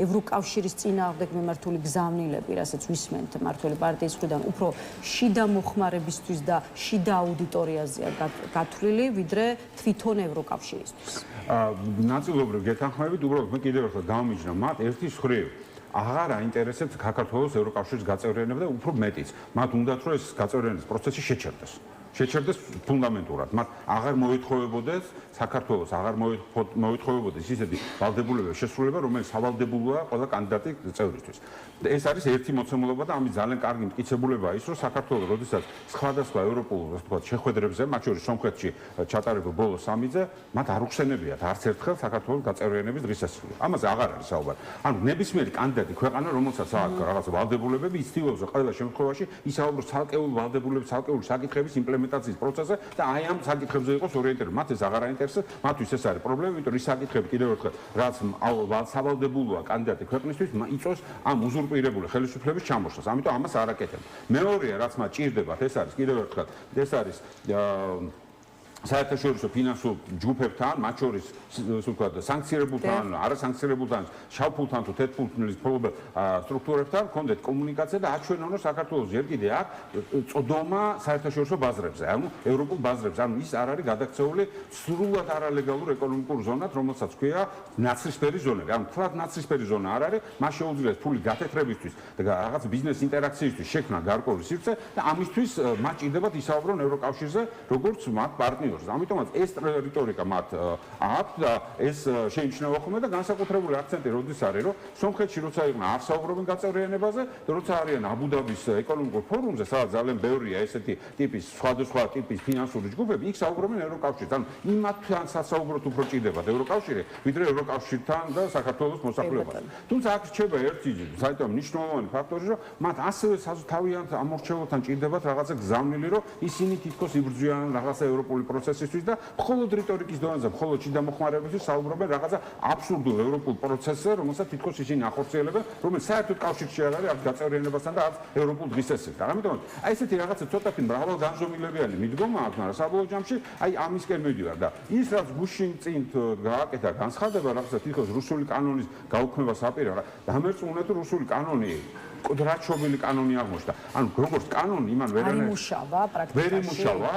ევროკავშირის წინააღმდეგ მიმართული გზავნილები, რასაც ვისმენთ მმართველი პარტიის მხრიდან, უფრო შიდა მოხმარებისთვის და შიდა აუდიტორიაზეა გათვლილი, ვიდრე თვითონ ევროკავშირისთვის. ნაწილობრივ გეთანხმებით, უბრალოდ მე კიდევ ერთხელ გამიჯნა მათ ერთის ხრივ აღარ აინტერესებს საქართველოს ევროკავშირის გაწევრიანება და უფრო მეტიც. მათ უნდათ რომ ეს გაწევრიანების პროცესი შეჩერდეს ფუნდამენტურად. მათ აღარ მოეთხოვებოდეს საქართველოს აღარ მოეთხოვებოდეს ისეთი ვალდებულებების შესრულება, რომელიც სავალდებულოა ყველა კანდიდატი წევრისთვის. ეს არის ერთი მოცემულობა და ამის ძალიან კარგი მტკიცებულებაა ის, რომ საქართველოს როდესაც სხვადასხვა ევროპულ შეხვედრებზე, მათ შორის სომხეთში ჩატარებულ ბოლო სამიზე, მათ არ უხსენებიათ არც ერთხელ საქართველოს გაწევრიანების დღესასწაული. ამაზე აღარ არის საუბარი. ანუ ნებისმიერი კანდიდატი ქვეყანა, რომელსაც აქვს რაღაცა ვალდებულებები, იცდილობს რომ ყველა შემთხვევაში ისაუბროს ცალკეული ვალდებულებების, ცალკეული საკითხების იმპლემენტაციის პროცესზე და აი ამ საკითხებზე იყოს ორიენტირებული. მათ ეს აღარ აინტერესებს, მათთვის ეს არის პრობლემა, იმიტომ რომ ის საკითხები კიდევ ერთხელ რაც სავალდებულოა კანდიდატი ქვეყნისთვის, იწვევს ამ უზურპირებული ხელისუფლების ჩამოშლას. ამიტომ ამას არ აკეთებ. მეორეა, რაც მათ ჭირდებათ, ეს არის კიდევ ერთხელ, ეს არის საერთაშორისო ფინანსურ ჯგუფებთან, მათ შორის ასე ვთქვათ, სანქცირებულთან, არასანქცირებულთან, შავფულთან თუ თეთრფულის სტრუქტურებთან ჰქონდეთ კომუნიკაცია და აჩვენონ, რომ საქართველოს ჯერ კიდევ აქვს წოდომა საერთაშორისო ბაზრებზე, ანუ ევროპულ ბაზრებზე. ანუ ის არ არის გადაქცეული სრულად არალეგალურ ეკონომიკურ ზონად, რომელსაც ქვია ნაცრისფერი ზონები. ანუ თლად ნაცრისფერი ზონა არ არის, მას შეუძლიათ ფული გათეთრებისთვის და რაღაც ბიზნეს ინტერაქციისთვის შექმნა გარკვეული სივრცე და ამისთვის მათ ჭირდებათ ისაუბრონ ევროკავშირზე, როგორც მათ პარტნიორს. ამიტომაც ეს რიტორიკა მათ აქვს და ეს შეიმჩნევა ხოლმე და განსაკუთრებული აქცენტი როდის არის, რომ სომხეთში როცა იყვნენ არ საუბრობენ გაწევრიანებაზე და როცა არიან აბუ-დაბის ეკონომიკურ ფორუმზე, სადაც ძალიან ბევრია ესეთი ტიპის სხვადასხვა ტიპის ფინანსური ჯგუფები, იქ საუბრობენ ევროკავშირს. ანუ იმათთან სასაუბროთ უფრო ჭირდებათ ევროკავშირი, ვიდრე ევროკავშირთან და საქართველოს მოსახლეობასთან. თუმცა აქ რჩება ერთი საერთოდ მნიშვნელოვანი ფაქტორი, რომ მათ ასევე თავიანთ ამორჩეულთან ჭირდებათ რაღაცა გზავნილი, რომ ისინი თითქოს იბრძვიან რაღაცა ევროპული პროცესისთვის და მხოლოდ რიტორიკის დონეზე, მხოლოდ შიდა მოხმარებისთვის საუბრობენ რაღაცა აბსურდულ ევროპულ პროცესზე, რომელსაც თითქოს ისინი ახორციელებენ, რომელიც საერთოდ კავშირში არ არის არც გაწევრიანებასთან და არც ევროპულ დღისესებთან. ამიტომ აი ესეთი რაღაცა ცოტათი მრავალგანზომილებიანი მიდგომა აქვს, მაგრამ საბოლოო ჯამში აი ამისკენ მივიდივარ და ის რაც გუშინ წინ გააკეთა განცხადება, რაღაცა თითქოს რუსული კანონის გაუქმებას აპირა, დამერწმუნეთ, რომ რუსული კანონი კოდრაჩობილი კანონი აღმოჩნდა. ანუ როგორც კანონი იმან ვერ იმუშავა პრაქტიკაში. ვერ იმუშავა.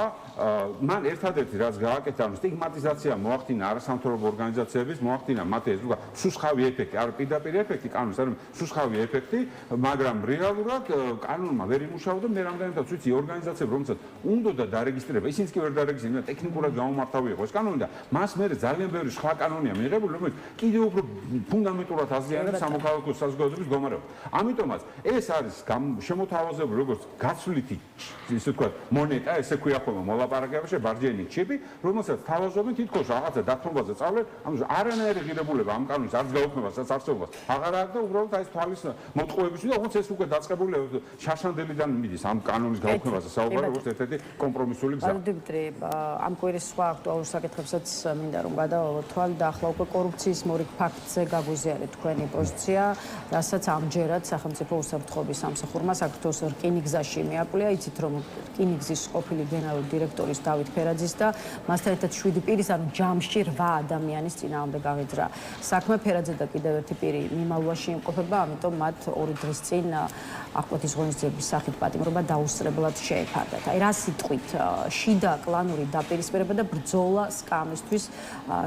მან ერთადერთი რაც გააკეთა, ანუ სტიგმატიზაცია მოახდინა არასამთავრობო ორგანიზაციების, მოახდინა მათ ეს უკვე სუსხავი ეფექტი, არ პირდაპირ ეფექტი კანონის, არამედ სუსხავი ეფექტი, მაგრამ რეალურად კანონმა ვერ იმუშავა და მე რამდენადაც ვიცი ორგანიზაციები, რომელსაც უნდა დარეგისტრირება, ისინიც კი ვერ დარეგისტრირებენ, ტექნიკურად გამომართავი იყო ეს კანონი და მას მერე ძალიან ბევრი სხვა კანონია მიიღებული, რომელიც კიდევ უფრო ფუნდამენტურად აზიანებს სამოქალაქო საზოგადოების მდგომარეობას. ამიტომაც ეს არის შემოთავაზებული როგორც გაცვლითი, ისე ვთქვათ, მონეტა, ესე ქვია ხოლმე მოლაპარაკებაში ბარჯენი ჩიპი, რომელსაც თავაზობენ თითქოს რაღაცა დათმობაზე წავლენ, ანუ არანაირი ღირებულება ამ კანონის არც გაუქმებასაც არსებობას აღარ აქვს და უბრალოდ აი ეს თვალის მოტყუებისთვის და როგორც ეს უკვე დაწყებული შაშანდელიდან მიდის ამ კანონის გაუქმებაზე საუბარი, როგორც ერთ-ერთი კომპრომისული გზა. დიმიტრი, ამ კვირის სხვა აქტუალურ საკითხებსაც მინდა რომ გადავალოთ თვალი და ახლა უკვე კორუფციის მორიგ ფაქტზე გაგვიზიარეთ თქვენი პოზიცია, რასაც ამჯერად სახელმწიფო უსაფრთხოების სამსახურმა საქართველოს რკინიგზაში მიაკვლია. იცით რომ რკინიგზის ყოფილი გენერალური დირექტორის დავით ფერაძის და მასთან ერთად 7 პირის, ანუ ჯამში 8 ადამიანის წინააღმდეგ აღიძრა საქმე. ფერაძე და კიდევ ერთი პირი მიმალვაში იმყოფება, ამიტომ მათ 2 დღის წინ აღკვეთის ღონისძიების სახით პატიმრობა დაუსწრებლად შეეფარდათ. აი რა სიტყვით შიდა კლანური დაპირისპირება და ბრძოლა სკამისთვის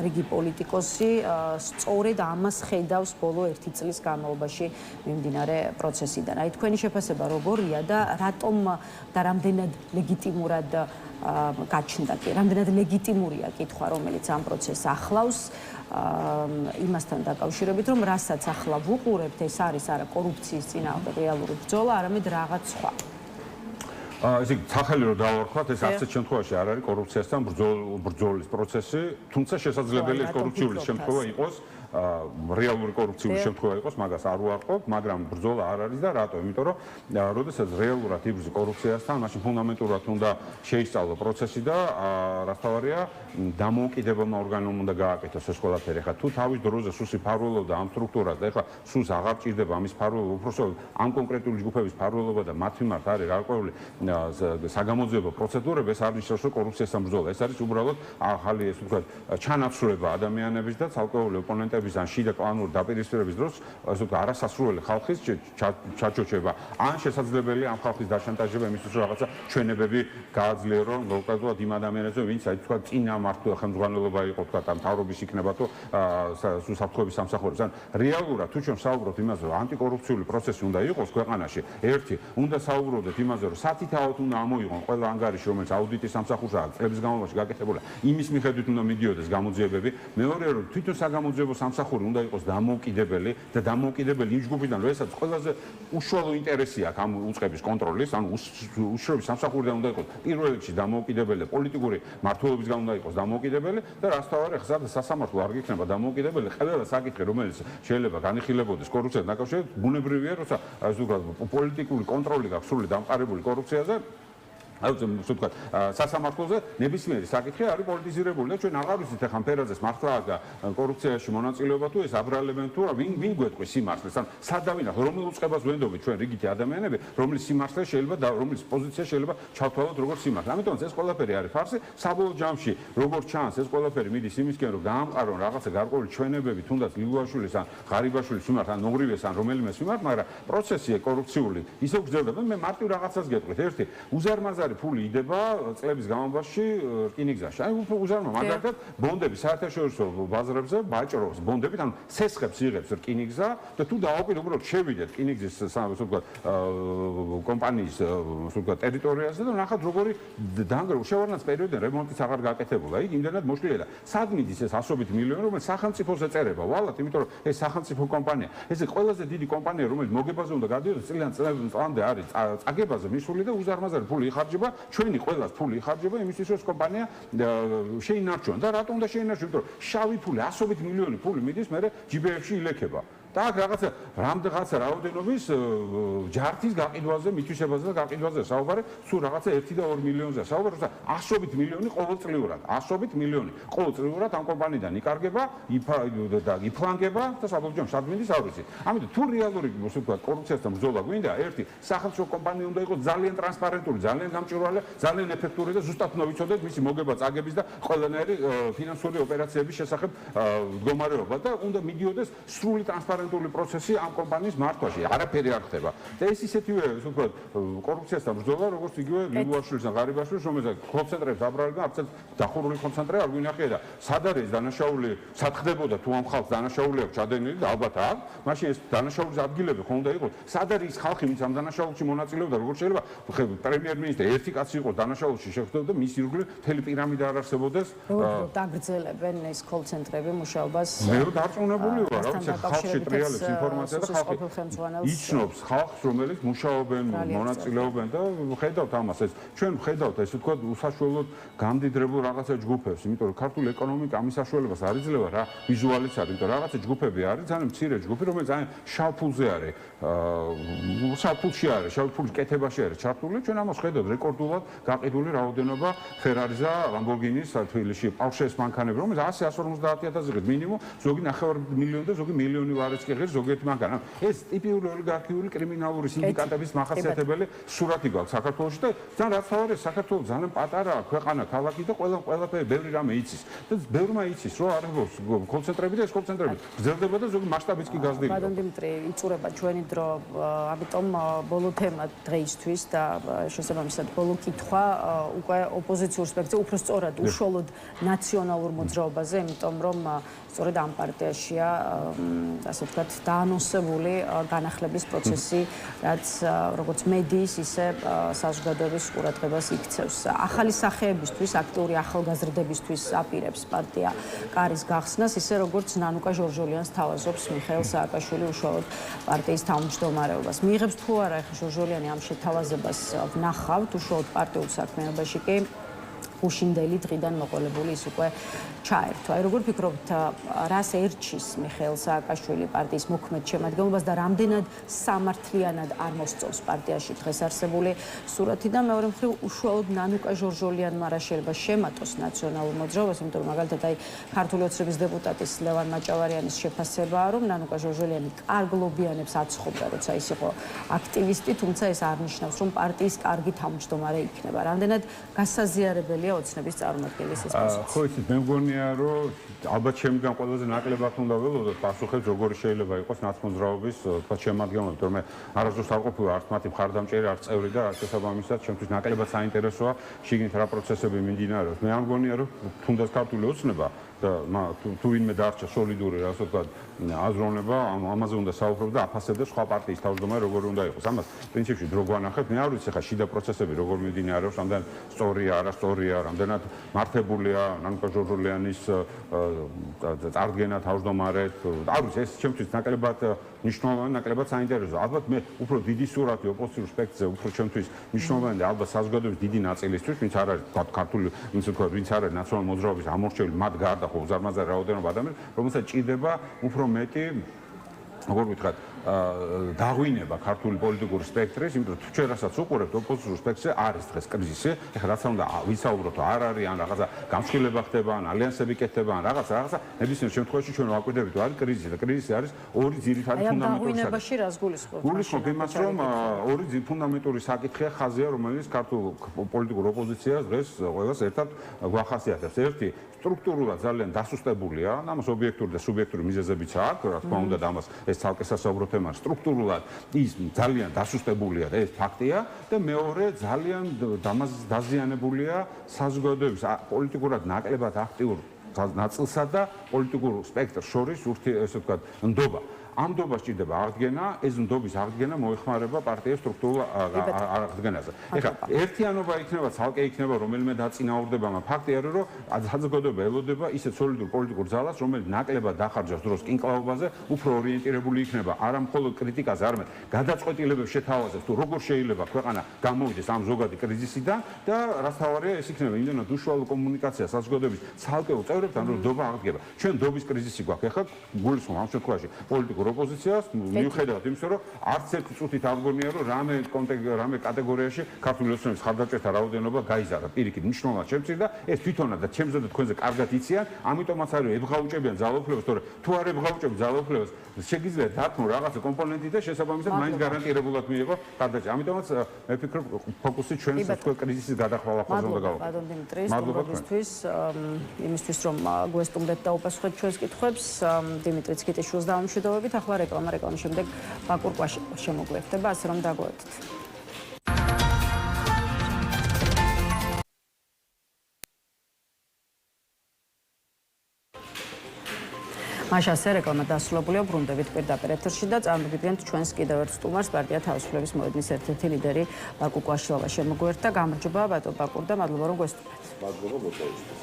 რიგი პოლიტიკოსი სწორედ ამას ხედავს ბოლო 1 წლის განმავლობაში მიმდინარე პროცესიდან. აი თქვენი შეფასება როგორია და რატომ და რამდენად ლეგიტიმურად გაჩნდა კი, რამდენად ლეგიტიმურია კითხვა, რომელიც ამ პროცესს ახლავს იმასთან დაკავშირებით, რომ რასაც ახლა ვუყურებთ, ეს არის არა კორუფციის წინააღმდეგ რეალური ბრძოლა, არამედ რაღაც სხვა. ესე იგი, სახელი რომ დავარქვათ, ეს არც ერთ შემთხვევაში არ არის კორუფციასთან ბრძოლის პროცესი, თუმცა შესაძლებელია კორუფციული შემთხვევა იყოს, რეალური კორუფციული შემთხვევა იყოს, მაგას არ უარყოფ, მაგრამ ბრძოლა არ არის და რატო? იმიტომ რომ როდესაც რეალურად იბრძვის კორუფციასთან, მაშინ ფუნდამენტურად უნდა შეისწავლო პროცესი და რა თავარია, დამოუკიდებელმა ორგანომ უნდა გააკეთოს ეს ყველაფერი. ხა თუ თავის დროზე სუსი ფარველობდა ამ სტრუქტურას და ეხლა სულს აღარ ჭირდება ამის ფარველობა, უბრალოდ ამ კონკრეტული ჯგუფების ფარველობა და მათ მიმართ არის გარკვეული საგამოძიებო პროცედურები, ეს არ ნიშნავს, რომ კორუფციასთან ბრძოლა. ეს არის უბრალოდ ახალი, ესე ვთქვათ, ჩანაცვლება ადამიანების და ცალკეული ოპონენტების ან შიდა კლანური დაპირისპირების დროს, ასე ვთქვათ, არასასრული ხალხის ჩაჩოჩება. ან შესაძლებელია ამ ხალხის დაშანტაჟება იმისთვის, რომ რაღაცა ჩვენებები გააძლიერონ კონკრეტულად იმ ადამიანებზე, ვინც აი თქვა წინა მართლა ხელმძღვანელობა იყო, თქვა ამ თავრობის იქნება თუ საფრთხების სამსახურებს. ან რეალურად თუ ჩვენ საუბრობთ იმაზე, რომ ანტიკორუფციული პროცესი უნდა იყოს ქვეყანაში, ერთი უნდა საუბრობდეთ იმაზე, რომ სათითაოდ უნდა ამოიღონ ყველა ანგარიში, რომელიც აუდიტის სამსახურშაა წლების განმავლობაში გაკეთებული, იმის მიხედვით უნდა მიდიოდეს გამოძიებები. მეორე რომ თვითონ საგამოძიებო სამსახური უნდა იყოს დამოუკიდებელი და დამოუკიდებელი იმ ჯგუფიდან, რომ ესაც ყველაზე უშუალო ინტერესი აქვს ამ უწყების კონტროლის, ანუ უშუალო სამსახურიდან უნდა იყოს პირველ რიგში დამოუკიდებელი და პოლიტიკური მმართველობისგან უნდა იყოს დამოუკიდებელი და რაც თავარი ხსა და სასამართლო არ გიქნება დამოუკიდებელი, ყველა საკითხი, რომელიც შეიძლება განიხილებოდეს კორუფციასთან დაკავშირებით, ბუნებრივია, როცა ასე ვთქვათ, პოლიტიკური კონტროლი გაქვს სრული დამყარებული კორუფციაზე. ასე ვთქვათ, სასამართლოზე ნებისმიერი საკითხი არის პოლიტიზირებული და ჩვენ აღარ ვიცით ახლა ფერაძეს მართლა და კორუფციაში მონაწილეობა თუ ეს აბრალებენ თუ რა ვინ გვეტყვის სიმართლეს ან სადავინახ რომელ უწყებას ვენდობთ ჩვენ რიგითი ადამიანები რომლის სიმართლე შეიძლება და რომლის პოზიცია შეიძლება ჩავთვალოთ როგორც სიმართლე. ამიტომ ეს ყველაფერი არის ფარსი. საბოლოო ჯამში როგორც ჩანს ეს ყველაფერი მიდის იმისკენ რომ გაამყარონ რაღაცა გარკვეული ჩვენებები თუნდაც ლიგუაშვილის ან ღარიბაშვილის მიმართ ან ნოღრივეს ან რომელიმეს მიმართ, მაგრამ პროცესია კორუფციული ისევ გრძელდება. მე მარტივ რაღაცას გეტყვით. ერთი უზარმაზარი ფული იდება წლების განმავლობაში რკინიგზაში. აი უზარმაზარი მაგალითად ბონდები საერთაშორისო ბაზრებზე ვაჭრობს ბონდებით, ანუ სესხებს იღებს რკინიგზა და თუ დააუკვირდეთ უბრალოდ შევიდეთ რკინიგზის ასე ვთქვათ კომპანიის ასე ვთქვათ ტერიტორიაზე და ნახავთ როგორი შევარდნაც პერიოდიდან რემონტიც აღარ გაკეთებულა. იქ იმდენად მოშლილია და სად მიდის ეს ასობით მილიონი, რომელიც სახელმწიფოს ეწერება ვალად, იმიტომ რომ ეს სახელმწიფო კომპანია. ეს ყველაზე დიდი კომპანია, რომელიც მოგებაზე უნდა გადიოდეს წლამდე არის წაგებაზე მისული და უზარმაზარი ფული იხარჯება. ჩვენი ყველას ფული იხარჯება იმისთვის, რომ ეს კომპანია შეინარჩუნოს. და რატომ უნდა შეინარჩუნოს? იმიტომ რომ შავი ფული, ასობით მილიონი ფული მიდის, მერე ჯიბეებში ილექება. და აქ რაღაცა რაოდენობის ჯართის გაყიდვაზე, მითვისებაზე და გაყიდვაზე საუბარი, სულ რაღაცა 1 და 2 მილიონზე საუბარი, როცა 100 მილიონი ყოველწლიურად, 100 მილიონი ყოველწლიურად ამ კომპანიიდან იკარგება, იფლანგება და საბოლოო ჯამში სად მინდის არ ვიცი. ამიტომ თუ რეალური, ასე ვთქვათ, კორუფციასთან ბრძოლა გვინდა, ერთი სახელმწიფო კომპანია უნდა იყოს ძალიან ტრანსპარენტული, ძალიან გამჭვირვალე, ძალიან ეფექტური და ზუსტად უნდა ვიცოდეთ მისი მოგება, წაგების და ყველანაირი ფინანსური ოპერაციების შესახებ მდგომარეობა და უნდა მიდიოდეს სრული ტრანსპარენტული პროცესი ამ კომპანიის მართვაში. არაფერი არ ხდება. და ეს ისეთივე, ასე ვთქვათ, კორუფციასთან ბრძოლა, როგორც იგივე ლიგუაშვილის და ღარიბაშვილის, რომელსაც კონცენტრებს აბრალებდა, არცერთ დახურული კონცენტრე არ გვინახია და სად არის დანაშაული, სად ხდებოდა თუ ამ ხალხს დანაშაული აქვს ჩადენილი და ალბათ აქვს, მაშინ ეს დანაშაულის ადგილები ხომ უნდა იყოს. სად არის ის ხალხი, ვინც ამ დანაშაულში მონაწილეობდა, როგორც შეიძლება პრემიერ-მინისტრი ერთი კაცი იყო დანაშაულში შეხვდებოდა, მის ირგვლივ მთელი პირამიდა არ არსებობდეს. როგორ დაგრძელებენ ეს კოლ-ცენტრები მუშაობას? მე დარწმუნებული ვარ, რა ვიცი, ხალხში ტრიალებს ინფორმაცია და ხალხი იცნობს ხალხს, რომელიც მუშაობენ, მონაწილეობენ და ხედავთ ამას. ეს ჩვენ ხედავთ, ესე ვთქვათ, უსაშველოდ გამდიდრებულ რაღაცა ჯგუფებს, იმიტომ რომ ქართული ეკონომიკა ამის საშუალებას არ იძლევა რა ვიზუალიც არის, იმიტომ რაღაცა ჯგუფები არის, ძალიან მცირე ჯგუფი, რომელიც ძალიან შავ ფულზე არის, შავ ფულში არის, შავ ფულის კეთებაში არის ჩართული. ჩვენ ამას ხედავთ რეკორდულად გაყიდული რაოდენობა Ferrari-ს და Lamborghini-ს თბილისში, Porsche-ს მანქანები, რომელიც 100-150 ღირს მინიმუმ, ზოგი 9 მილიონი და ზოგი მილიონი ვარიც კი ღირს ზოგიერთი მანქანა. ეს ტიპიური ოლიგარქიული კრიმინალური სინდიკატების მახასიათებელი სურათი გვაქვს საქართველოში და ძალიან რაც თავარია, საქართველოს ძალიან პატარა ქვეყანა, ქალაქი და ყველაფერი ბევრი რამე იცის. და ბევრმა იცის, რომ არის კონცენტრები და ეს კონცენტრები გრძელდება და ზოგი მასშტაბიც კი გაზრდილია. ბატონ დიმიტრი, იწურება ჩვენი დრო, ამიტომ ბოლო თემა დღეისთვის და შესაბამისად ბოლო კითხვა უკვე ოპოზიციურ სპექტრზე, უფრო სწორად უშუალოდ ნაციონალურ მოძრაობაზე, იმიტომ რომ სწორედ ამ პარტიაშია ასე ვთქვათ დაანონსებული განახლების პროცესი, რაც როგორც მედიის, ისე საზოგადოების ყურადღებას იქცევს. ახალი სახეებისთვის, აქტიური ახალგაზრდებისთვის აპირებს პარტია კარის გახსნას, ისე როგორც ნანუკა ჟორჟოლიანს თავაზობს მიხეილ სააკაშვილი უშუალოდ პარტიის თავმჯდომარეობას. მიიღებს თუ არა ეხლა ჟორჟოლიანი ამ შეთავაზებას ვნახავთ, უშუალოდ პარტიულ საქმიანობაში კი უშინდელი დღიდან მოყოლებული ის უკვე ჩაერთვა. აი როგორ ფიქრობთ, რას ერჩის მიხეილ სააკაშვილი პარტიის მოქმედ შემადგენლობას და რამდენად სამართლიანად არ მოსწოვს პარტიაში დღეს არსებული სურათი და მეორე მხრივ უშუალოდ ნანუკა ჟორჟოლიანმა რა შეიძლება შემატოს ნაციონალურ მოძრაობას, იმიტომ რომ მაგალითად აი ქართული ოცნების დეპუტატის ლევან მაჭავარიანის შეფასებაა, რომ ნანუკა ჟორჟოლიანი კარგ ლობიანებს აცხობდა, როცა ის იყო აქტივისტი, თუმცა ეს არ ნიშნავს, რომ პარტიის კარგი თავმჯდომარე იქნება. რამდენად გასაზიარებელია ოცნების წარმომადგენლის ეს პოზიცია. ხო, იცით, მე მგონია, რომ ალბათ ჩემგან ყველაზე ნაკლებად უნდა ველოდოთ პასუხებს, როგორი შეიძლება იყოს ნაცმოძრაობის თქვა შემადგენლობა, თორემ არასდროს არ ყოფილა არც მათი მხარდამჭერი, არც წევრი და შესაბამისად ჩემთვის ნაკლებად საინტერესოა შიგნით რა პროცესები მიმდინარეობს. მე მგონია, რომ თუნდაც ქართული ოცნება და თუ ვინმე დარჩა სოლიდური, ასე ვთქვათ, აზროვნება, ამაზე უნდა საუბრობ და აფასებდეს სხვა პარტიის თავმჯდომარე როგორი უნდა იყოს. ამას პრინციპში დრო გვანახეთ. მე არ ვიცი ხა შიდა პროცესები როგორ მიმდინარეობს, რამდენ სწორია, არასწორია, რამდენად მართებულია ნანუკა ჟორჟოლიანის წარდგენა თავმჯდომარედ. არ ვიცი, ეს ჩემთვის ნაკლებად მნიშვნელოვანი, ნაკლებად საინტერესოა. ალბათ მე უფრო დიდი სურათი ოპოზიციურ სპექტრზე უფრო ჩემთვის მნიშვნელოვანი და ალბათ საზოგადოების დიდი ნაწილისთვის, ვინც არ არის ქართული, ვინც არ არის ნაციონალურ მოძრაობის ამორჩეული, მათ გარდა ხო უზარმაზარი რაოდენობა ადამიანს, რომელსაც ჭირდება უფრო მეტი, როგორ ვითხრათ, დაღვინება ქართული პოლიტიკური სპექტრის, იმიტომ რომ ჩვენ რასაც უყურებთ ოპოზიციურ სპექტრზე არის დღეს კრიზისი. ეხლა რაც უნდა ვისაუბროთ, არ არის ან რაღაცა გამსხვილება ხდება, ან ალიანსები კეთდება, ან რაღაცა, ნებისმიერ შემთხვევაში ჩვენ ვაკვირდებით, არის კრიზისი და კრიზისი არის ორი ძირითადი ფუნდამენტური საკითხი. დაღვინებაში რას გულისხმობთ? გულისხმობ იმას, რომ ორი ფუნდამენტური საკითხია ხაზია, რომელიც ქართულ პოლიტიკურ ოპოზიციას დღეს ყველას ერთად გვახასიათებს. ერთი სტრუქტურულად ძალიან დასუსტებულია, ამას ობიექტური და სუბიექტური მიზეზებიც აქვს, რა თქმა უნდა, და ამას ეს ცალკე სასაუბრო თემაა. სტრუქტურულად ის ძალიან დასუსტებულია და ეს ფაქტია და მეორე ძალიან დაზიანებულია საზოგადოების პოლიტიკურად ნაკლებად აქტიურ ნაწილსა და პოლიტიკურ სპექტრს შორის ესე ვთქვათ ნდობა. ამ ნდობას ჭირდება აღდგენა, ეს ნდობის აღდგენა მოეხმარება პარტიის სტრუქტურულ აღდგენაზე. ეხლა ერთიანობა იქნება, ცალკე იქნება, რომელიმე დაწინაურდება, მაგრამ ფაქტი არის, რომ საზოგადოება ელოდება ისეთ სოლიდურ პოლიტიკურ ძალას, რომელიც ნაკლებად დახარჯავს დროს კინკლაობაზე, უფრო ორიენტირებული იქნება, არა მხოლოდ კრიტიკაზე, არამედ გადაწყვეტილებებს შეთავაზებს, თუ როგორ შეიძლება ქვეყანა გამოვიდეს ამ ზოგადი კრიზისიდან და რაც თავარია, ეს იქნება იმდენად უშუალო კომუნიკაცია საზოგადოების ცალკეულ წევრებთან, რომ ნდობა აღდგება. ჩვენ ნდობის კრიზისი გვაქვს, ეხლა გულისხმობ ამ შემთხვევაში პოლიტიკურ ოპოზიციას, მიუხედავად იმისა, რომ არც ერთი წუთით არ მგონია, რომ რამე კატეგორიაში ქართული ოცნების ხარდაჭერთა რაოდენობა გაიზარდა. პირიქით, მნიშვნელოვნად შემცირდა, ეს თვითონაც და ჩემზე და თქვენზე კარგად იციან, ამიტომაც არის ებღაუჭებიან ძალაუფლებას, თორე თუ არ ებღაუჭებთ ძალაუფლებას, შეგიძლიათ დათმო რაღაცა კომპონენტი და შესაბამისად მაინც გარანტირებულად მიიღო ხარდაჭერა. ამიტომაც მე ფიქრობ, ფოკუსი ჩვენს თქვენ კრიზისის გადახვალვა ხაზზე უნდა გავაკეთოთ. ბატონ დიმიტრი, სტუმრობისთვის, იმისთვის რომ გვესტუმრეთ და უპასუხეთ ჩვენს კითხვებს, დიმიტრი ცქიტიშვილს დავამშვიდობებით. ახლა რეკლამის შემდეგ ბაკურკვა შემოგვერთდება, ასე რომ დაგვერდით. მაშასე რეკლამა დასრულებულია, ბრუნდებით პირდაპირ ეთერში და წარმოგიდგენთ ჩვენს კიდევ ერთ სტუმარს, პარტია თავისუფლების მოედნის ერთ-ერთი ლიდერი ბაკურკვა შემოგვერთდა. გამარჯობა ბატონ ბაკურ და მადლობა რომ გვესტუმრეთ. მადლობა მოწვევისთვის.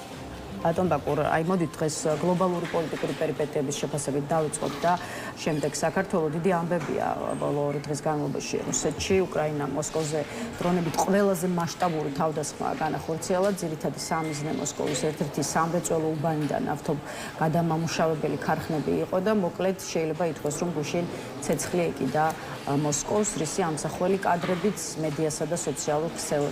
ბატონ ბაკურ, აი მოდით დღეს გლობალური პოლიტიკური პერიპეტიების შეფასებით დავიწყოთ და შემდეგ საქართველოს დიდი ამბებია ბოლო 2 დღის განმავლობაში რუსეთში, უკრაინა, მოსკოვზე დრონებით ყველაზე მასშტაბური თავდასხმა განახორციელა, ძირითადი სამიზნე მოსკოვის ერთ-ერთი სამრეწველო უბანი და ნავთობგადამამუშავებელი ქარხნები იყო და მოკლედ შეიძლება ითქვას, რომ გუშინ ცეცხლი ეკიდა მოსკოვს, რისი ამსახველი კადრებიც მედიასა და სოციალურ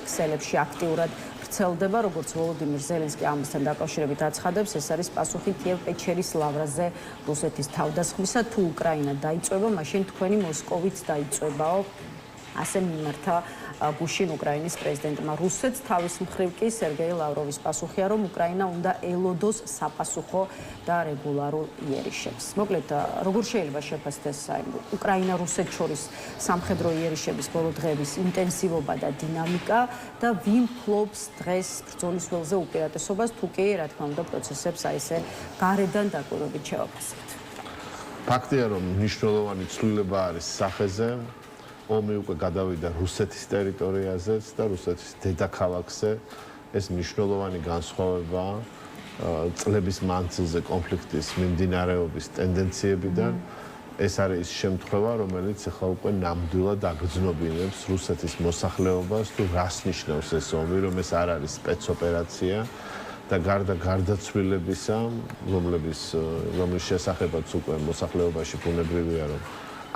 ქსელებში აქტიურად ვრცელდება, როგორც ვოლოდიმირ ზელენსკი ამასთან დაკავშირებით აცხადებს, ეს არის პასუხი კიევ-პეჩერის ლავრაზე რუსეთის თავდასხმისა, თუ უკრაინა დაიწვება, მაშინ თქვენი მოსკოვიც დაიწვებაო. ასე მიმართა გუშინ უკრაინის პრეზიდენტმა. რუსეთს თავის მხრივ კი სერგეი ლავროვის პასუხია, რომ უკრაინა უნდა ელოდოს საპასუხო და რეგულარულ იერიშებს. მოკლედ, როგორ შეიძლება შეფასდეს უკრაინა რუსეთს შორის სამხედრო იერიშების ბოლო დღეების ინტენსივობა და დინამიკა და ვინ ფლობს დღეს ბრძოლის ველზე უპირატესობას, თუ კი რა თქმა უნდა პროცესებს აი ესე გარედან დაკვირვებით შევაფასებთ. ფაქტია, რომ მნიშვნელოვანი ცვლილება არის სახეზე. ომი უკვე გადავიდა რუსეთის ტერიტორიაზეც და რუსეთის დედაქალაქზე. ეს მნიშვნელოვანი განსხვავებაა წლების მანძილზე კონფლიქტის მიმდინარეობის ტენდენციებიდან. ეს არის ის შემთხვევა, რომელიც ახლა უკვე ნამდვილად აგრძნობინებს რუსეთის მოსახლეობას, თუ რას ნიშნავს ეს ომი, რომ ეს არ არის სპეცოპერაცია და გარდაცვლილებისა, რომლის შესახებაც უკვე მოსახლეობაში ბუნებრივია, რომ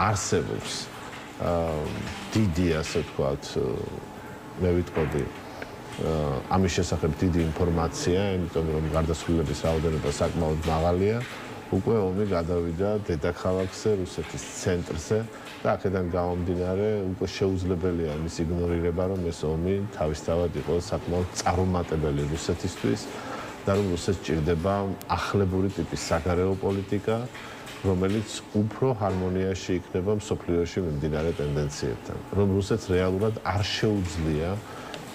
არსებობს დიდი, ასე ვთქვათ, მე ვიტყოდი, ამის შესახებ დიდი ინფორმაცია, იმიტომ რომ გარდაცვლილების რაოდენობა საკმაოდ მაღალია, უკვე ომი გადავიდა დედაქალაქზე, რუსეთის ცენტრზე და აქედან გამომდინარე, უკვე შეუძლებელია იმის იგნორირება, რომ ეს ომი თავისთავად იყო საკმაოდ წარუმატებელი რუსეთისთვის და რომ რუსეთს ჭირდება ახლებური ტიპის საგარეო პოლიტიკა, რომელიც უფრო ჰარმონიაში იქნება მსოფლიოში მიმდინარე ტენდენციებთან. რომ რუსეთს რეალურად არ შეუძლია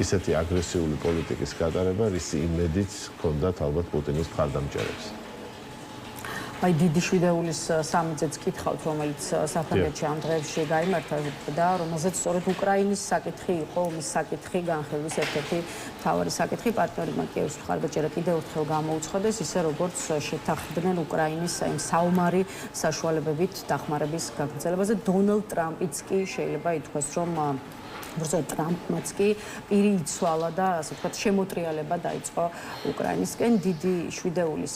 ისეთი აგრესიული პოლიტიკის გატარება, რის იმედიც ჰქონდათ ალბათ პუტინის მხარდამჭერებს. აი დიდი შვიდეულის სამიზეც კითხავთ, რომელიც საფრანგეთში ამ დღეებში გაიმართა და რომელზეც სწორედ უკრაინის საკითხი იყო, ომის საკითხი, განხილვის ერთ-ერთი მთავარი საკითხი. პარტნიორებმა კიევის მხარდაჭერა კიდევ ერთხელ გამოუცხადეს, ისე როგორც შეთანხმდნენ უკრაინის იმ საომარი საშუალებებით დახმარების გაგრძელებაზე. დონალდ ტრამპიც კი შეიძლება ითქვას, რომ ტრამპმაც კი პირი იცვალა და ასე ვთქვათ შემოტრიალება დაიწყო უკრაინისკენ. დიდი შვიდეულის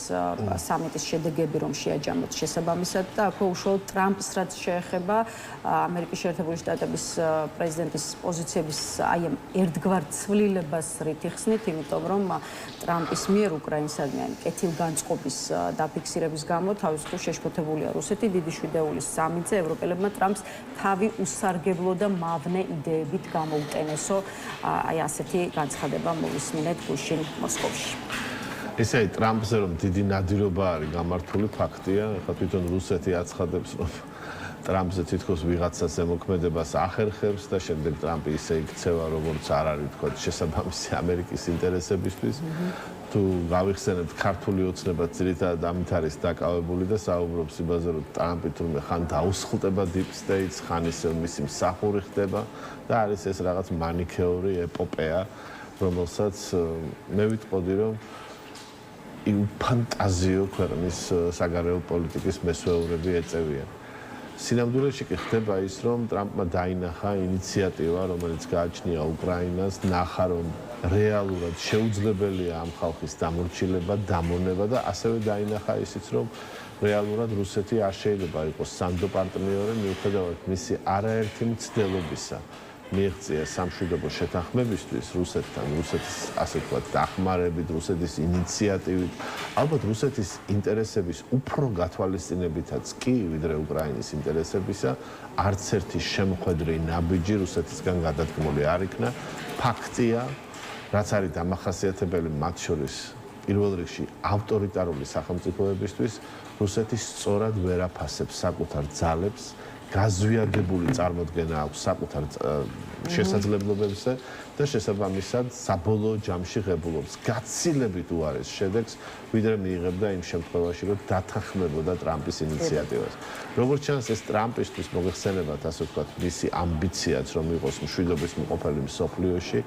სამიტის შედეგები რომ შეაჯამოთ შესაბამისად და აქ უშუალოდ ტრამპს რაც შეეხება ამერიკის შეერთებული შტატების პრეზიდენტის პოზიციების აი ამ ერთგვარ ცვლილებას რით იხსნით, იმიტომ რომ ტრამპის მიერ უკრაინსადმი კეთილგანწყობის დაფიქსირების გამო თავისუფლად შეშფოთებულია რუსეთი. დიდი შვიდეულის სამიტზე ევროპელებმა ტრამპს თავი უსარგებლო და მავნე იდეებით გამოუტენესო, აი ასეთი განცხადება მოვისმინეთ გუშინ მოსკოვში. ესე აი ტრამპზე რომ დიდი ნადირობა არის გამართული ფაქტია, ახლა თვითონ რუსეთი აცხადებს, რომ ტრამპზე თითქოს ვიღაცას ემოქმედებას ახერხებს და შემდეგ ტრამპი ისე იქცევა, როგორც არ არის თქო შესაბამისი ამერიკის ინტერესებისთვის. თუ გავიხსენებთ ქართული ოცნება ძირითადად ამით არის დაკავებული და საუბრობს იმაზე, რომ ტრამპი თურმე ხან დაუსხლტება deep states, ხან ისე მისი მსახური ხდება და არის ეს რაღაც მანიქეური ეპოპეა, რომელსაც მე ვიტყოდი, რომ ფანტაზიო ქვეყნის საგარეო პოლიტიკის მესვეურები ეწევიან. სინამდვილეში კი ხდება ის, რომ ტრამპმა დაინახა ინიციატივა, რომელიც გააჩნია უკრაინას, ნახა, რომ რეალურად შეუძლებელია ამ ხალხის დამორჩილება, დამონება და ასევე დაინახა ისიც, რომ რეალურად რუსეთი არ შეიძლება იყოს სანდო პარტნიორი, მიუხედავად მისი არაერთი მცდელობისა. მიიღწია სამშვიდობო შეთანხმებისთვის რუსეთთან, რუსეთის ასე ვთქვათ დახმარებით, რუსეთის ინიციატივით, ალბათ რუსეთის ინტერესების უფრო გათვალისწინებითაც კი, ვიდრე უკრაინის ინტერესებისა, არც ერთი შემოხვედრი ნაბიჯი რუსეთისგან გადადგმული არ იქნა. ფაქტია, რაც არის დამახასიათებელი მათ შორის პირველ რიგში ავტორიტარული სახელმწიფოებისთვის, რუსეთი სწორად ვერ აფასებს საკუთარ ძალებს, გაზვიადებული წარმოდგენა აქვს საკუთარ შესაძლებლობებზე და შესაბამისად საბოლოო ჯამში ღებულობს გაცილებით უარეს შედეგს, ვიდრე მიიღებდა იმ შემთხვევაში, რომ დათანხმებოდა ტრამპის ინიციატივას. როგორც ჩანს, ეს ტრამპისთვის მოიხსენებათ, ასე ვთქვათ, მისი ამბიციაც, რომ იყოს მშვიდობის მყოფელი მსოფლიოში,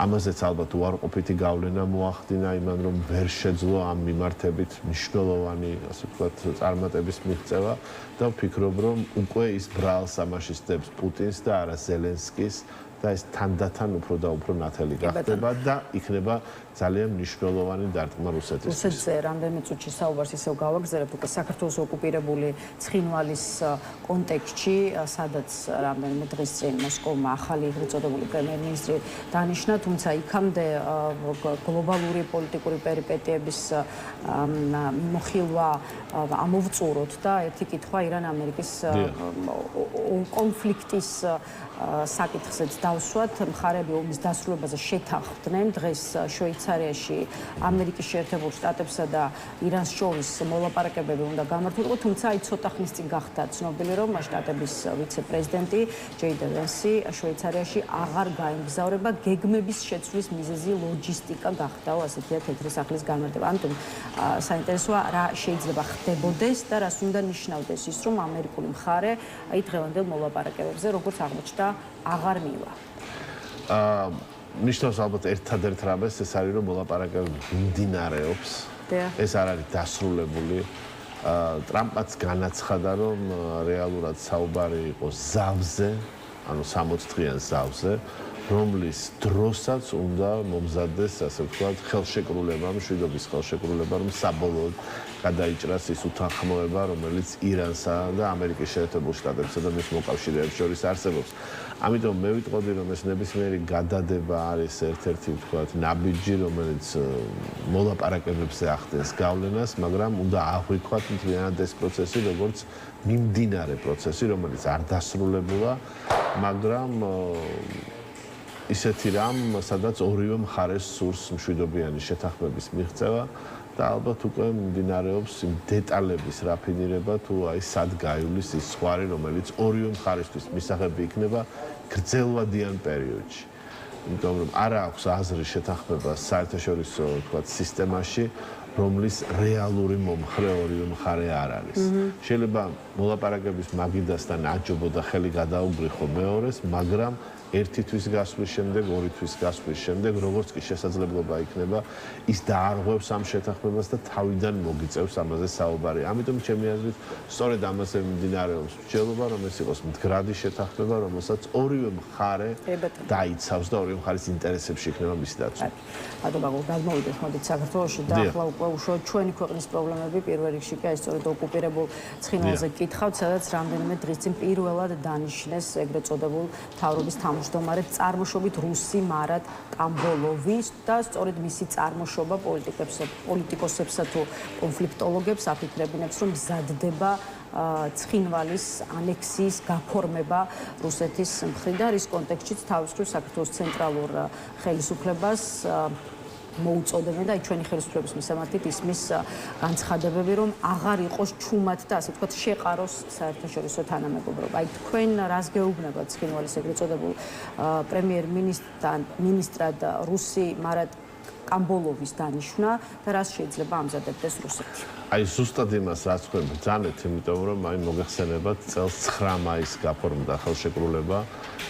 ამაზეც ალბათ უარყოფითი გავლენა მოახდინა იმან, რომ ვერ შეძლო ამ მიმართებით მნიშვნელოვანი, ასე ვთქვათ, წარმატების მიღწევა და ვფიქრობ, რომ უკვე ის ბრალს ამაშისდებს პუტინს და არა ზელენსკის და ეს თანდათან უფრო და უფრო ნათელი გახდება და იქნება ძალიან მნიშვნელოვანი დარტყმა რუსეთისთვის. რუსეთზე რამდენიმე წუთში საუბარს ისევ გავაგზავნებთ უკვე საქართველოს ოკუპირებული ცხინვალის კონტექსტში, სადაც რამდენიმე დღის წინ მოსკოვმა ახალი წოდებული პრემიერ-მინისტრი დანიშნა, თუმცა იქამდე გლობალური პოლიტიკური პერიპეტიების მიმოხილვა ამოვწუროთ და ერთი კითხვა ირან-ამერიკის კონფლიქტის საკითხზეც მსგავსად მხარეები ომის დასრულებაზე შეთანხმდნენ. დღეს შვეიცარიაში ამერიკის შეერთებულ შტატებსა და ირანს შორის მოლაპარაკებები უნდა გამართულიყო, თუმცა აი ცოტა ხნის წინ გახდა ცნობილი, რომ შტატების ვიცე-პრეზიდენტი ჯეიდ ვენსი შვეიცარიაში აღარ გაემგზავრება. გეგმების შეცვლის მიზეზი ლოჯისტიკა გახდაო, ასეთია თეთრი სახლის განმარტება. ამიტომ საინტერესოა რა შეიძლება ხდებოდეს და რას უნდა ნიშნავდეს ის, რომ ამერიკული მხარე აი დღევანდელ მოლაპარაკებებზე როგორც აღმოჩნდა აღარ მივა. ნიშნავს ალბათ ერთადერთ რამეს ეს არის, რომ მოლაპარაკებები მიმდინარეობს. ეს არ არის დასრულებული. ტრამპაც განაცხადა, რომ რეალურად საუბარი იყო ზავზე, ანუ 60 დღიან ზავზე, რომლის დროსაც უნდა მომზადდეს, ასე ვთქვათ, ხელშეკრულება, მშვიდობის ხელშეკრულება, რომ საბოლოოდ გადაიჭრას ის უთანხმოება, რომელიც ირანსა და ამერიკის შეერთებულ შტატებსა და მის მოკავშირეებს შორის არსებობს. ამიტომ მე ვიტყოდი, რომ ეს ნებისმიერი გადადება არის ერთ-ერთი, ვთქვათ, ნაბიჯი, რომელიც მოლაპარაკებებზე ახდენს გავლენას, მაგრამ უნდა აღვიქვათ მთლიანად ეს პროცესი, როგორც მიმდინარე პროცესი, რომელიც არ დასრულებულა, მაგრამ ისეთი რამ, სადაც ორივე მხარეს სურს მშვიდობიანი შეთანხმების მიღწევა და ალბათ უკვე მიმდინარეობს იმ დეტალების რაფინირება, თუ აი სად გაივლის ის ზღვარი, რომელიც ორივე მხარისთვის მისაღები იქნება გრძელვადიან პერიოდში. იმიტომ რომ არა აქვს აზრი შეთანხმება საერთაშორისო, ვთქვათ, სისტემაში, რომლის რეალური მომხრე ორივე მხარე არ არის. შეიძლება მოლაპარაკების მაგიდასთან აჯობო და ხელი გადაუგრიხო მეორეს, მაგრამ ერთი თვის გასვლის შემდეგ, ორი თვის გასვლის შემდეგ, როგორც კი შესაძლებლობა იქნება, ის დაარღვევს ამ შეთანხმებას და თავიდან მოგიწევს ამაზე საუბარი. ამიტომ ჩემი აზრით, სწორედ ამაზე მიმდინარეობს მსჯელობა, რომ ეს იყოს მდგრადი შეთანხმება, რომელსაც ორივე მხარე დაიცავს და ორივე მხარის ინტერესებში იქნება მისი დაცვა. მადლობა, გადმოვიდეთ მოდით საქართველოში და ახლა უკვე უშუალოდ ჩვენი ქვეყნის პრობლემები პირველ რიგში კი აი სწორედ ოკუპირებულ ცხინვალზე გკითხავთ, სადაც რამდენიმე დღის წინ პირველად დანიშნეს ეგრეთ წოდებულ მთავრობის თავმჯდომარე წარმოშობით რუსი მარად კამბოლოვი და სწორედ მისი წარმოშობა პოლიტიკოსებსა თუ კონფლიქტოლოგებს აფიქრებინებს, რომ მზადდება ცხინვალის ანექსიის გაფორმება რუსეთის მხრიდან, რის კონტექსტშიც თავის მხრივ საქართველოს ცენტრალურ ხელისუფლებას მოუწოდებენ და ჩვენი ხელისუფლების მისამართით ისმის განცხადებები, რომ აღარ იყოს ჩუმად და ასე ვთქვათ შეყაროს საერთაშორისო თანამეგობრობა. აი თქვენ რას გეუბნებათ ცხინვალის ეგრეთ წოდებულ პრემიერ-მინისტრად რუსი მარად კამბოლოვის დანიშვნა და რას შეიძლება ამზადებდეს რუსეთი? აი ზუსტად იმას რაც თქვენ ბრძანეთ, იმიტომ რომ აი მოგეხსენებათ წელს 9 მაისს გაფორმდა ხელშეკრულება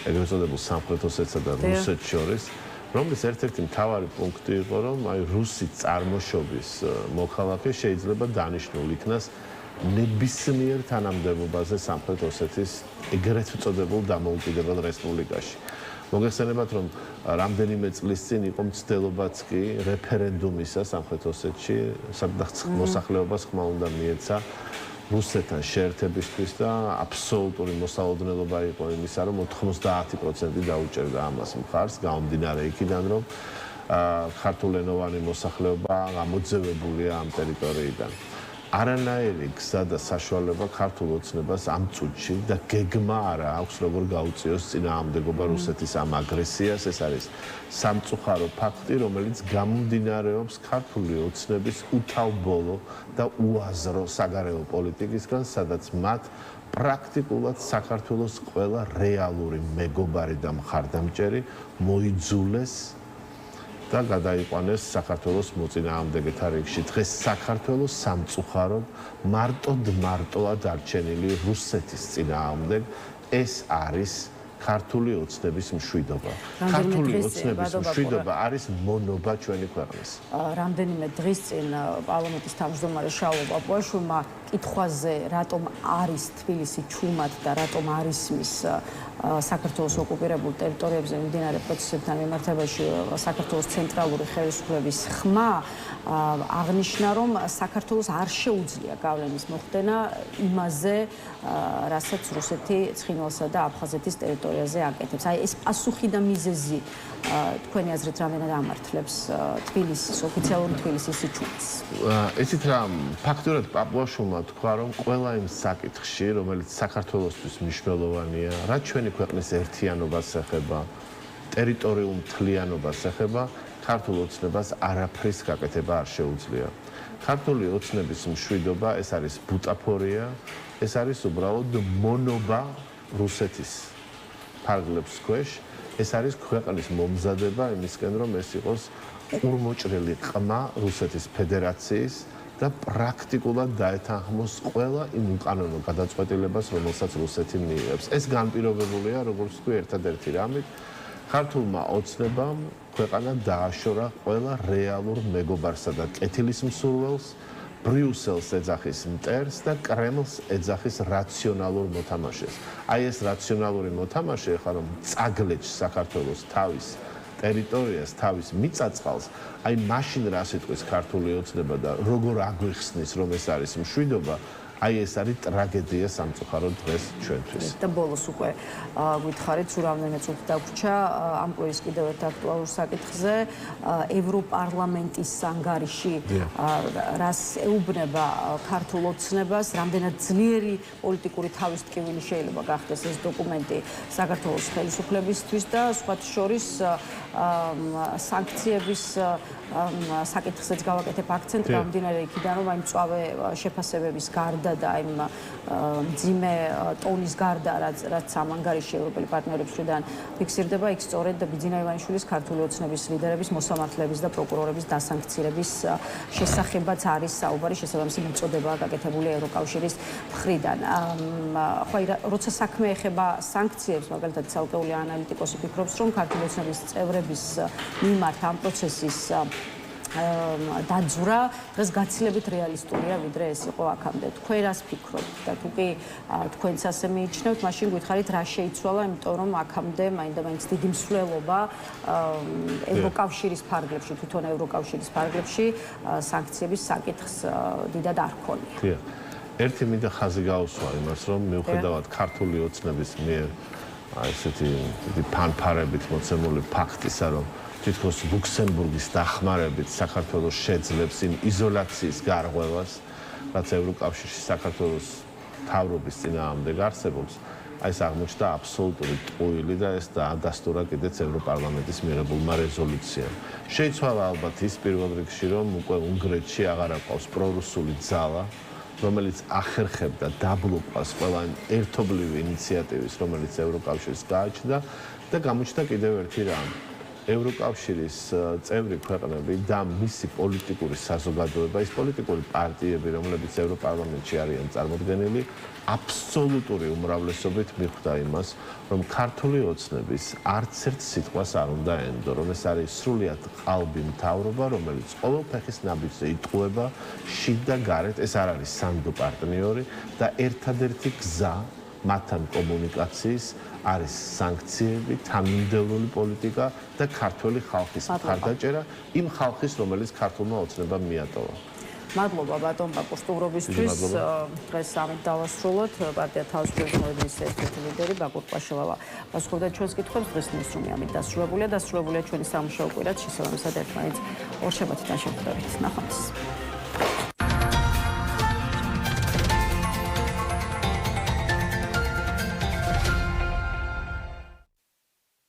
ეგრეთ წოდებულ სამხრეთ ოსეთსა და რუსეთს შორის, რომლის ერთ-ერთი მთავარი პუნქტი იყო, რომ აი რუსი წარმოშობის მოქალაქე შეიძლება დანიშნულ იქნას ნებისმიერ თანამდებობაზე სამხრეთ ოსეთის ეგრეთ წოდებულ დამოუკიდებელ რესპუბლიკაში. მოგეხსენებათ, რომ რამდენიმე წლის წინ იყო მცდელობაც კი რეფერენდუმისა სამხრეთ ოსეთში, სადაც მოსახლეობას ხმა უნდა მიეცა რუსეთთან შეერთებისთვის და აბსოლუტური მოსალოდნელობა იყო იმისა, რომ 90% დაუჭერდა ამას მხარს, გამომდინარე იქიდან, რომ ქართულენოვანი მოსახლეობა გამოძევებულია ამ ტერიტორიიდან. არანაირი გზა და საშუალება ქართულ ოცნებას ამ წუთში და გეგმა არა აქვს, როგორ გაუწიოს წინააღმდეგობა რუსეთის ამ აგრესიას. ეს არის სამწუხარო ფაქტი, რომელიც გამომდინარეობს ქართული ოცნების უთავბოლო და უაზრო საგარეო პოლიტიკისგან, სადაც მათ პრაქტიკულად საქართველოს ყველა რეალური მეგობარი და მხარდამჭერი მოიძულეს და გადაიყვანეს საქართველოს მოწინააღმდეგეთა რიგში. დღეს საქართველოს სამწუხაროდ მარტოა დარჩენილი რუსეთის წინააღმდეგ. ეს არის ქართული ოცნების მშვიდობა. ქართული ოცნების მშვიდობა არის მონობა ჩვენი ქვეყნის. რამდენიმე დღის წინ პარლამენტის თავმჯდომარე შალო პაპუაშვილმა კითხვაზე, რატომ არის თბილისი ჩუმად და რატომ არ ისმის საქართველოს ოკუპირებულ ტერიტორიებზე მიმდინარე პროცესებთან მიმართებაში საქართველოს ცენტრალური ხელისუფლების ხმა, აღნიშნა, რომ საქართველოს არ შეუძლია გავლენის მოხდენა იმაზე, რასაც რუსეთი ცხინვალსა და აფხაზეთის ტერიტორიაზე ისტორიაზე აკეთებს. აი ეს პასუხი და მიზეზი თქვენი აზრით რამდენად ამართლებს თბილისის ოფიციალური თბილისის სიჩუქეს? ესეთ რა ფაქტურად პაპუაშვილმა თქვა რომ ყველა იმ საკითხში რომელიც საქართველოსთვის მნიშვნელოვანია რაც ჩვენი ქვეყნის ერთიანობას ეხება ტერიტორიულ მთლიანობას ეხება ქართულ ოცნებას არაფრის გაკეთება არ შეუძლია. ქართული ოცნების მშვიდობა ეს არის ბუტაფორია, ეს არის უბრალოდ მონობა რუსეთის ფარგლებს ქვეშ, ეს არის ქვეყნის მომზადება იმისკენ რომ ეს იყოს ყურმოჭრილი ყმა რუსეთის ფედერაციის და პრაქტიკულად დაეთანხმოს ყველა იმ უკანონო გადაწყვეტილებას, რომელსაც რუსეთი მიიღებს. ეს განპირობებულია, როგორც თქვი, ერთადერთი რამით ქართულმა ოცნებამ ქვეყანა დააშორა ყველა რეალურ მეგობარსა და კეთილის მსურველს, ბრიუსელს ეძახის მტერს და კრემლს ეძახის რაციონალურ მოთამაშეს. აი ეს რაციონალური მოთამაშე ხა რომ წაგლეჭს საქართველოს თავის ტერიტორიას, თავის მიწა-წყალს, აი მაშინ რა სიტყვის ქართული ოცნება და როგორ აგვიხსნის რომ ეს არის მშვიდობა, აი ეს არის ტრაგედია სამწუხაროდ დღეს ჩვენთვის. და ბოლოს უკვე გითხარით, სულ რამდენიმე წუთი დაგვრჩა ამ კვირის კიდევ ერთ აქტუალურ საკითხზე, ევროპარლამენტის ანგარიში რას ეუბნება ქართულ ოცნებას, რამდენად ძლიერი პოლიტიკური თავისტკივილი შეიძლება გახდეს ეს დოკუმენტი საქართველოს ხელისუფლებისთვის და სხვათა შორის სანქციების საკითხზეც გავაკეთებ აქცენტი, გამომდინარე იქიდან, რომ აი მწვავე შეფასებების გარდა და აი მძიმე ტონის გარდა, რაც ამ ანგარიში ევროპელი პარტნიორების მხრიდან ფიქსირდება, იქ სწორედ ბიძინა ივანიშვილის ქართული ოცნების ლიდერების, მოსამართლეების და პროკურორების დასანქცირების შესახებაც არის საუბარი, შესაბამისი მოწოდებაა გაკეთებული ევროკავშირის მხრიდან. ხო, როცა საქმე ეხება სანქციებს, მაგალითად ცალკეული ანალიტიკოსი ფიქრობს, რომ ქართული ოცნების წევრების მიმართ ამ პროცესის დაძვრა დღეს გაცილებით რეალისტურია, ვიდრე ეს იყო აქამდე. თქვენ რას ფიქრობთ და თუ კი თქვენც ასე მიიჩნევთ, მაშინ გითხარით რა შეიცვალა, იმიტომ რომ აქამდე მაინდა-მაინც დიდი მსვლელობა ევროკავშირის ფარგლებში, თვითონ ევროკავშირის ფარგლებში სანქციების საკითხს დიდად არ ჰქონია. ერთი მინდა ხაზი გაუსვა იმას, რომ მიუხედავად ქართული ოცნების მიერ ესეთი დიდი ფანფარებით მოცემული ფაქტისა, რომ თითქოს ლუქსემბურგის დახმარებით საქართველოს შეძლებს იმ იზოლაციის გარღვევას, რაც ევროკავშირში საქართველოს მთავრობის წინააღმდეგ არსებობს, აი ეს აღმოჩნდა აბსოლუტური ტყუილი და ეს დაადასტურა კიდეც ევროპარლამენტის მიღებულმა რეზოლუციამ. შეიცვალა ალბათ ის პირველ რიგში, რომ უკვე უნგრეთში აღარ აყავს პრორუსული ძალა, რომელიც ახერხებდა დაბლოკავს ყველა ერთობლივი ინიციატივის, რომელიც ევროკავშირს გააჩნდა და გამოჩნდა კიდევ ერთი რამ. ევროკავშირის წევრი ქვეყნები და მისი პოლიტიკური საზოგადოება, ის პოლიტიკური პარტიები, რომლებიც ევროპარლამენტში არიან წარმოდგენილი, აბსოლუტური უმრავლესობით მიხვდა იმას, რომ ქართული ოცნების არც ერთ სიტყვას არ უნდა ენდო, რომ ეს არის სრულიად ყალბი მთავრობა, რომელიც ყოველ ფეხის ნაბიჯზე იტყუება შიგ და გარეთ, ეს არ არის სანდო პარტნიორი და ერთადერთი გზა მათთან კომუნიკაციის არის სანქციები, თანმიმდევრული პოლიტიკა და ქართველი ხალხის მხარდაჭერა იმ ხალხის, რომელიც ქართულმა ოცნებამ მიატოვა. მადლობა ბატონ ბაკურ სტუმრობისთვის. დღეს ამით დავასრულოთ. პარტია თავისუფლების მოედნის ერთ-ერთი ლიდერი ბაკურ კვაშევალა პასუხობდა ჩვენს კითხვებს. დღეს ნიუსრუმი ამით დასრულებულია ჩვენი სამუშაო კვირაც შესაბამისად ერთმანეთს ორ შაბათიდან შევხვდებით. ნახვამდის.